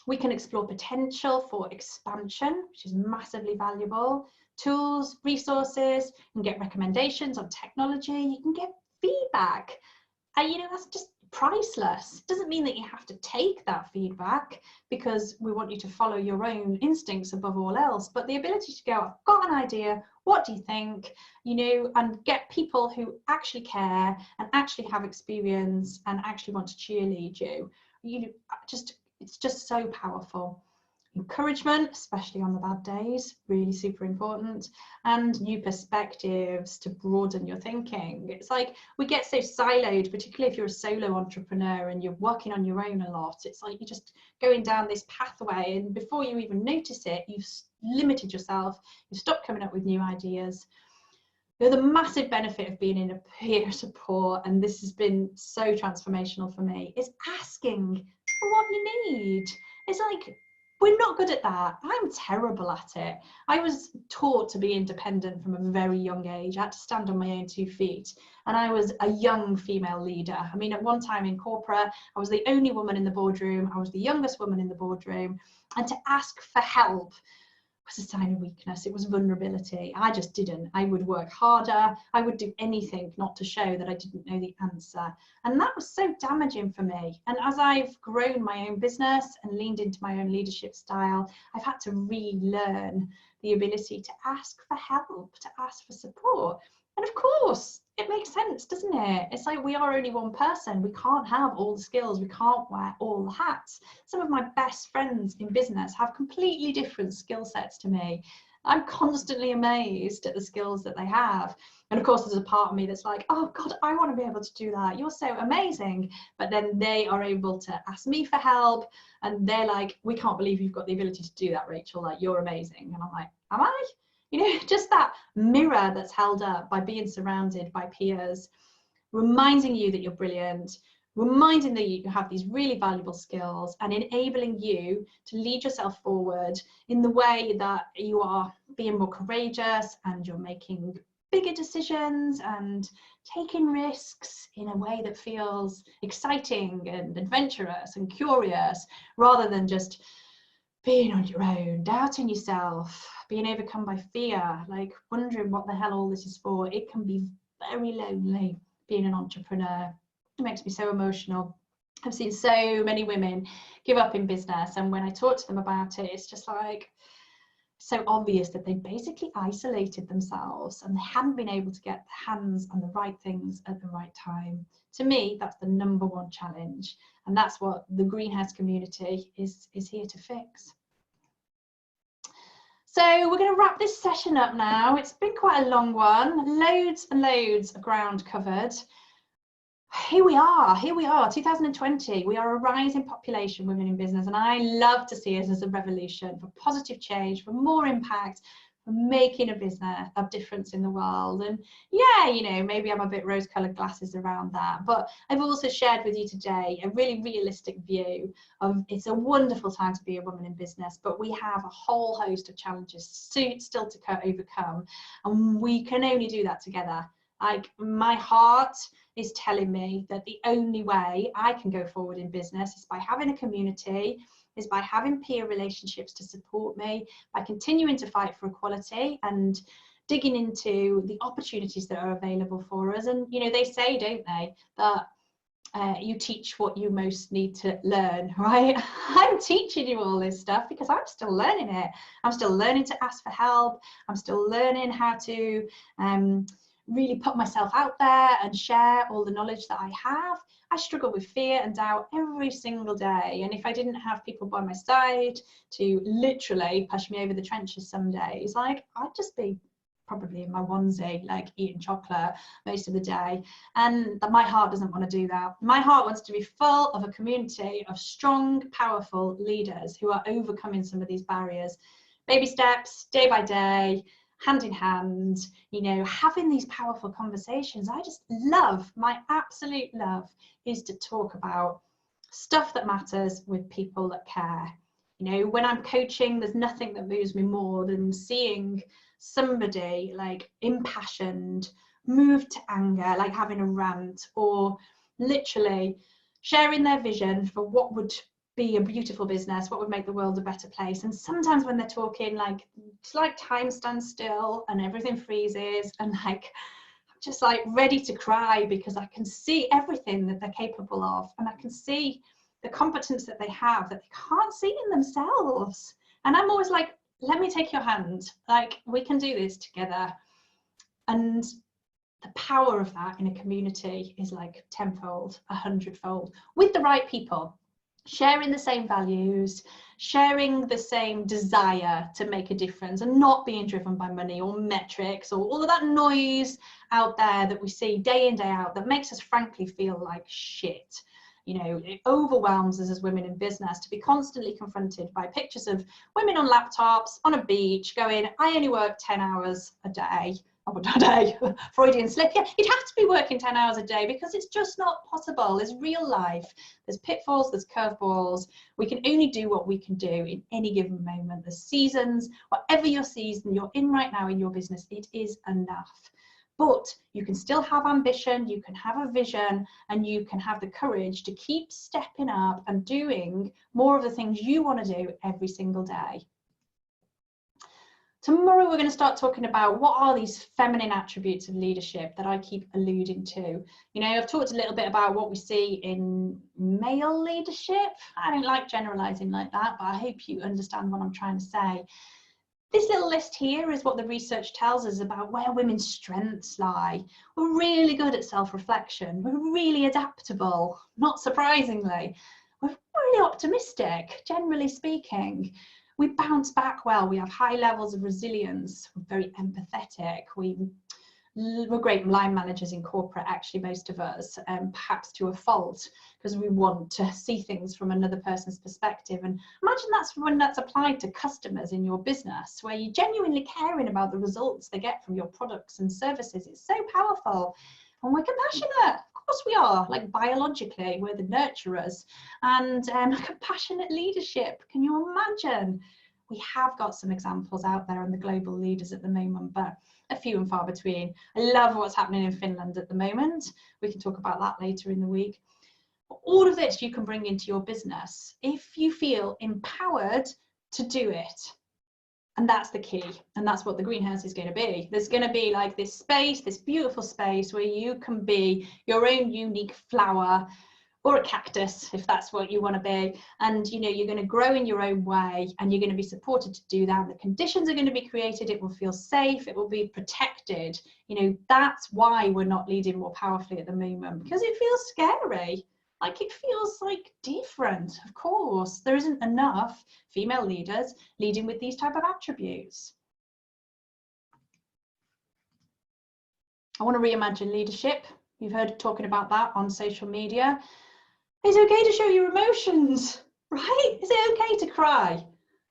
Speaker 1: We can explore potential for expansion, which is massively valuable. Tools, resources, you can get recommendations on technology, you can get feedback, and you know, that's just priceless. It doesn't mean that you have to take that feedback, because we want you to follow your own instincts above all else, but the ability to go, I've got an idea, what do you think, you know, and get people who actually care and actually have experience and actually want to cheerlead you. It's just so powerful. Encouragement, especially on the bad days, really super important, and new perspectives to broaden your thinking. It's like we get so siloed, particularly if you're a solo entrepreneur and you're working on your own a lot. It's like you're just going down this pathway, and before you even notice it, you've limited yourself, you've stopped coming up with new ideas. The massive benefit of being in a peer support, and this has been so transformational for me, is asking for what you need. It's like, we're not good at that. I'm terrible at it. I was taught to be independent from a very young age. I had to stand on my own 2 feet. And I was a young female leader. I mean, at one time in corporate, I was the only woman in the boardroom. I was the youngest woman in the boardroom. And to ask for help was a sign of weakness. It was vulnerability. I just didn't. I would work harder. I would do anything not to show that I didn't know the answer. And that was so damaging for me. And as I've grown my own business and leaned into my own leadership style, I've had to relearn the ability to ask for help, to ask for support. And of course, it makes sense, doesn't it? It's like, we are only one person. We can't have all the skills. We can't wear all the hats. Some of my best friends in business have completely different skill sets to me. I'm constantly amazed at the skills that they have. And of course, there's a part of me that's like, oh God, I want to be able to do that. You're so amazing. But then they are able to ask me for help. And they're like, we can't believe you've got the ability to do that, Rachel. Like, you're amazing. And I'm like, am I? You know, just that mirror that's held up by being surrounded by peers, reminding you that you're brilliant, reminding that you have these really valuable skills, and enabling you to lead yourself forward in the way that you are being more courageous and you're making bigger decisions and taking risks in a way that feels exciting and adventurous and curious, rather than just being on your own, doubting yourself, being overcome by fear, like wondering what the hell all this is for. It can be very lonely being an entrepreneur. It makes me so emotional. I've seen so many women give up in business, and when I talk to them about it, it's just like so obvious that they basically isolated themselves and they hadn't been able to get their hands on the right things at the right time. To me, that's the #1 challenge, and that's what the Greenhouse community is here to fix. So we're going to wrap this session up now. It's been quite a long one, loads and loads of ground covered. Here we are, 2020. We are a rising population, women in business, and I love to see us as a revolution for positive change, for more impact, for making a business of difference in the world. And yeah, you know, maybe I'm a bit rose-colored glasses around that, but I've also shared with you today a really realistic view of it's a wonderful time to be a woman in business, but we have a whole host of challenges still to overcome, and we can only do that together. Like, my heart is telling me that the only way I can go forward in business is by having a community, is by having peer relationships to support me, by continuing to fight for equality and digging into the opportunities that are available for us. And, you know, they say, don't they, that you teach what you most need to learn, right? I'm teaching you all this stuff because I'm still learning it. I'm still learning to ask for help. I'm still learning how to really put myself out there and share all the knowledge that I have. I struggle with fear and doubt every single day, and if I didn't have people by my side to literally push me over the trenches some days, like, I'd just be probably in my onesie, like eating chocolate most of the day. And my heart doesn't want to do that. My heart wants to be full of a community of strong, powerful leaders who are overcoming some of these barriers, baby steps, day by day, hand in hand, you know, having these powerful conversations. I just love, my absolute love is to talk about stuff that matters with people that care. You know, when I'm coaching, there's nothing that moves me more than seeing somebody like impassioned, moved to anger, like having a rant, or literally sharing their vision for what would be a beautiful business, what would make the world a better place. And sometimes when they're talking, like, it's like time stands still and everything freezes, and like, I'm just like ready to cry because I can see everything that they're capable of, and I can see the competence that they have that they can't see in themselves. And I'm always like, let me take your hand, like, we can do this together. And the power of that in a community is like tenfold, 100-fold, with the right people, sharing the same values, sharing the same desire to make a difference, and not being driven by money or metrics or all of that noise out there that we see day in, day out that makes us frankly feel like shit. You know, it overwhelms us as women in business to be constantly confronted by pictures of women on laptops on a beach going, I only work 10 hours a day. oh, a day, Freudian slip. Yeah, you'd have to be working 10 hours a day because it's just not possible. There's real life, there's pitfalls, there's curveballs. We can only do what we can do in any given moment. There's seasons, whatever your season you're in right now in your business, it is enough. But you can still have ambition, you can have a vision, and you can have the courage to keep stepping up and doing more of the things you want to do every single day. Tomorrow we're going to start talking about what are these feminine attributes of leadership that I keep alluding to. You know, I've talked a little bit about what we see in male leadership. I don't like generalizing like that, but I hope you understand what I'm trying to say. This little list here is what the research tells us about where women's strengths lie. We're really good at self-reflection. We're really adaptable, not surprisingly. We're really optimistic, generally speaking. We bounce back well. We have high levels of resilience. We're very empathetic. We're great line managers in corporate, actually, most of us, perhaps to a fault, because we want to see things from another person's perspective. And imagine that's when that's applied to customers in your business, where you're genuinely caring about the results they get from your products and services. It's so powerful. And we're compassionate. Of course we are, like biologically, we're the nurturers. And compassionate leadership, can you imagine? We have got some examples out there on the global leaders at the moment, but a few and far between. I love what's happening in Finland at the moment. We can talk about that later in the week. All of this you can bring into your business if you feel empowered to do it. And that's the key. And that's what the greenhouse is going to be. There's going to be like this space, this beautiful space where you can be your own unique flower, or a cactus, if that's what you want to be. And you know, you're going to grow in your own way, and you're going to be supported to do that. The conditions are going to be created. It will feel safe. It will be protected. You know, that's why we're not leading more powerfully at the moment, because it feels scary. Like, it feels like different. Of course, there isn't enough female leaders leading with these type of attributes. I want to reimagine leadership. You've heard talking about that on social media. It's okay to show your emotions, right? Is it okay to cry?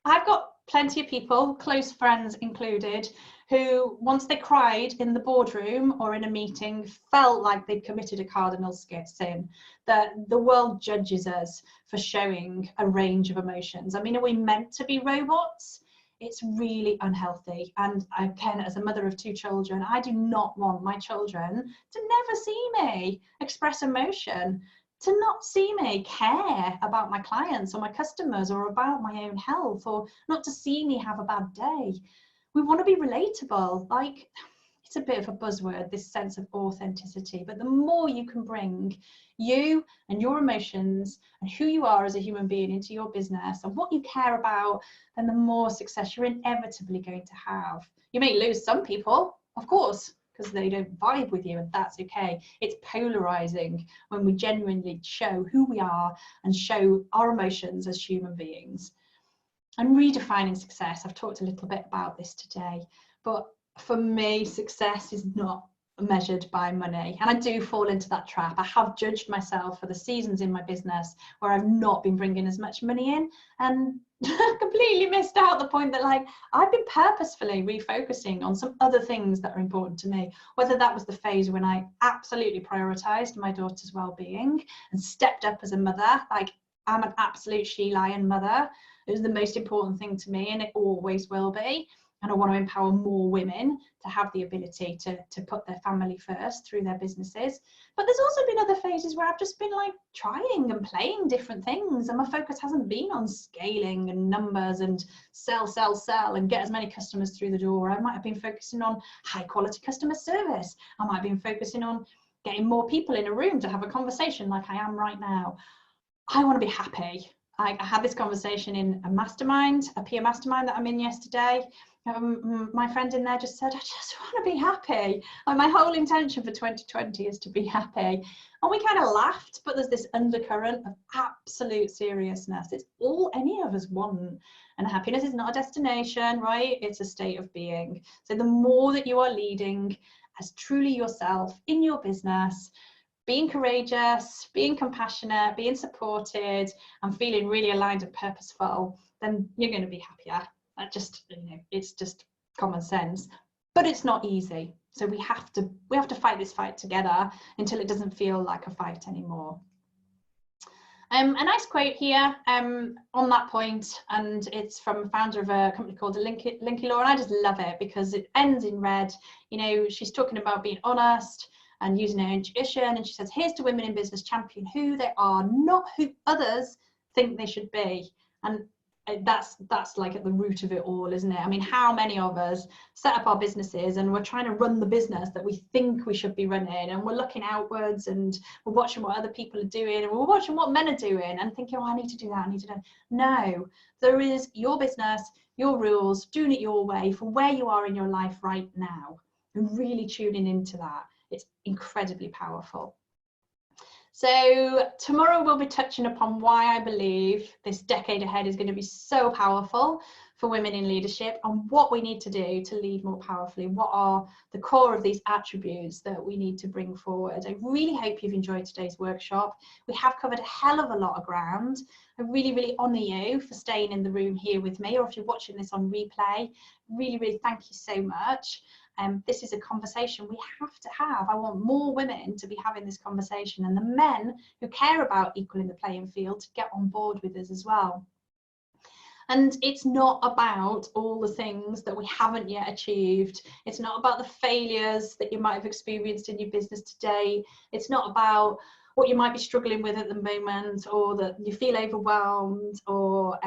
Speaker 1: I've got plenty of people, close friends included, who once they cried in the boardroom or in a meeting felt like they'd committed a cardinal sin, that the world judges us for showing a range of emotions. I mean, are we meant to be robots? It's really unhealthy. And again, as a mother of 2 children, I do not want my children to never see me express emotion, to not see me care about my clients or my customers or about my own health, or not to see me have a bad day. We want to be relatable. Like, it's a bit of a buzzword, this sense of authenticity, but the more you can bring you and your emotions and who you are as a human being into your business and what you care about, then the more success you're inevitably going to have. You may lose some people, of course, because they don't vibe with you, and that's okay. It's polarizing when we genuinely show who we are and show our emotions as human beings. And redefining success, I've talked a little bit about this today, but for me, success is not measured by money, and I do fall into that trap. I have judged myself for the seasons in my business where I've not been bringing as much money in, and completely missed out the point that, like, I've been purposefully refocusing on some other things that are important to me, whether that was the phase when I absolutely prioritized my daughter's well-being and stepped up as a mother. Like, I'm an absolute she-lion mother. It was the most important thing to me, and it always will be. And I want to empower more women to have the ability to put their family first through their businesses. But there's also been other phases where I've just been like trying and playing different things, and my focus hasn't been on scaling and numbers and sell and get as many customers through the door. I might have been focusing on high quality customer service. I might have been focusing on getting more people in a room to have a conversation like I am right now. I want to be happy. I had this conversation in a mastermind, a peer mastermind that I'm in yesterday. My friend in there just said, I just want to be happy. Like, my whole intention for 2020 is to be happy. And we kind of laughed, but there's this undercurrent of absolute seriousness. It's all any of us want. And happiness is not a destination, right? It's a state of being. So the more that you are leading as truly yourself in your business, being courageous, being compassionate, being supported, and feeling really aligned and purposeful, then you're going to be happier. That just, you know, it's just common sense. But it's not easy. So we have to fight this fight together until it doesn't feel like a fight anymore. A nice quote here on that point, and it's from a founder of a company called Linky Law, and I just love it because it ends in red. You know, she's talking about being honest and using her intuition, and she says, here's to women in business, champion who they are, not who others think they should be. And that's like at the root of it all, isn't it? I mean, how many of us set up our businesses and we're trying to run the business that we think we should be running, and we're looking outwards and we're watching what other people are doing, and we're watching what men are doing and thinking, oh, I need to do that, I need to do that. No, there is your business, your rules, doing it your way for where you are in your life right now, and really tuning into that. It's incredibly powerful. So tomorrow we'll be touching upon why I believe this decade ahead is going to be so powerful for women in leadership, and what we need to do to lead more powerfully. What are the core of these attributes that we need to bring forward? I really hope you've enjoyed today's workshop. We have covered a hell of a lot of ground. I really, really honour you for staying in the room here with me, or if you're watching this on replay, really, really thank you so much. This is a conversation we have to have. I want more women to be having this conversation, and the men who care about equaling the playing field to get on board with us as well. And it's not about all the things that we haven't yet achieved. It's not about the failures that you might have experienced in your business today. It's not about what you might be struggling with at the moment, or that you feel overwhelmed, or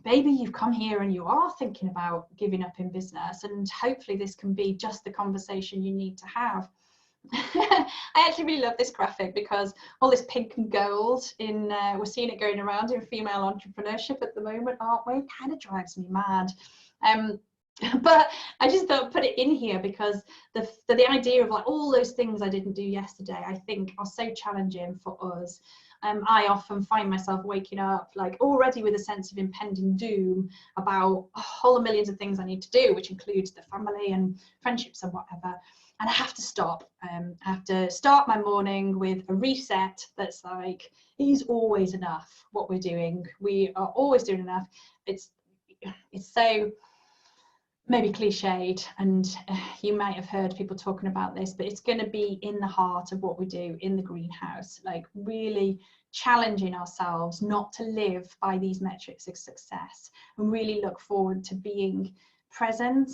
Speaker 1: maybe you've come here and you are thinking about giving up in business, and hopefully this can be just the conversation you need to have. I actually really love this graphic because all this pink and gold in we're seeing it going around in female entrepreneurship at the moment, aren't we? It kind of drives me mad. But I just thought I'd put it in here because the idea of like all those things I didn't do yesterday, I think are so challenging for us. I often find myself waking up like already with a sense of impending doom about a whole millions of things I need to do, which includes the family and friendships and whatever. And I have to stop. I have to start my morning with a reset that's like, it is always enough what we're doing. We are always doing enough. It's so maybe cliched, and you might have heard people talking about this, but it's going to be in the heart of what we do in the greenhouse, like really challenging ourselves not to live by these metrics of success, and really look forward to being present,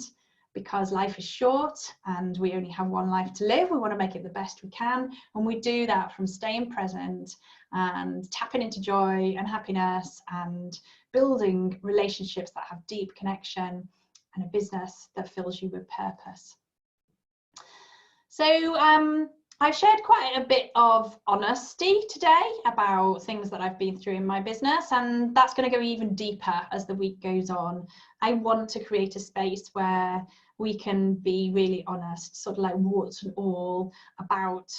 Speaker 1: because life is short and we only have one life to live. We want to make it the best we can, and we do that from staying present and tapping into joy and happiness and building relationships that have deep connection and a business that fills you with purpose. So I've shared quite a bit of honesty today about things that I've been through in my business, and that's going to go even deeper as the week goes on. I want to create a space where we can be really honest, sort of like warts and all, about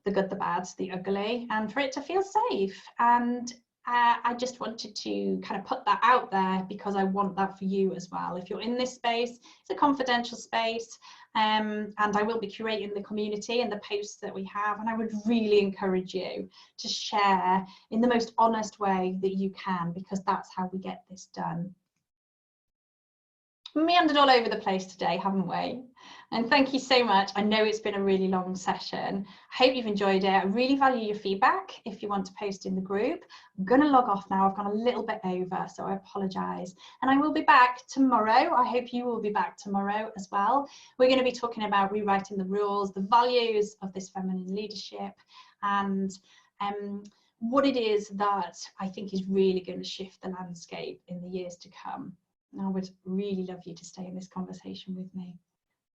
Speaker 1: the good, the bad, the ugly, and for it to feel safe. And I just wanted to kind of put that out there because I want that for you as well. If you're in this space, it's a confidential space, and I will be curating the community and the posts that we have, and I would really encourage you to share in the most honest way that you can, because that's how we get this done. We meandered all over the place today, haven't we? And thank you so much. I know it's been a really long session. I hope you've enjoyed it. I really value your feedback if you want to post in the group. I'm going to log off now. I've gone a little bit over, so I apologise. And I will be back tomorrow. I hope you will be back tomorrow as well. We're going to be talking about rewriting the rules, the values of this feminine leadership, and what it is that I think is really going to shift the landscape in the years to come. And I would really love you to stay in this conversation with me.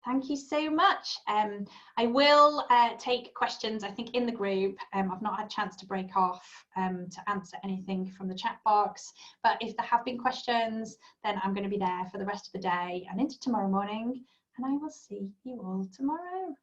Speaker 1: Thank you so much. I will take questions, I think, in the group. I've not had a chance to break off to answer anything from the chat box, but if there have been questions, then I'm going to be there for the rest of the day and into tomorrow morning, and I will see you all tomorrow.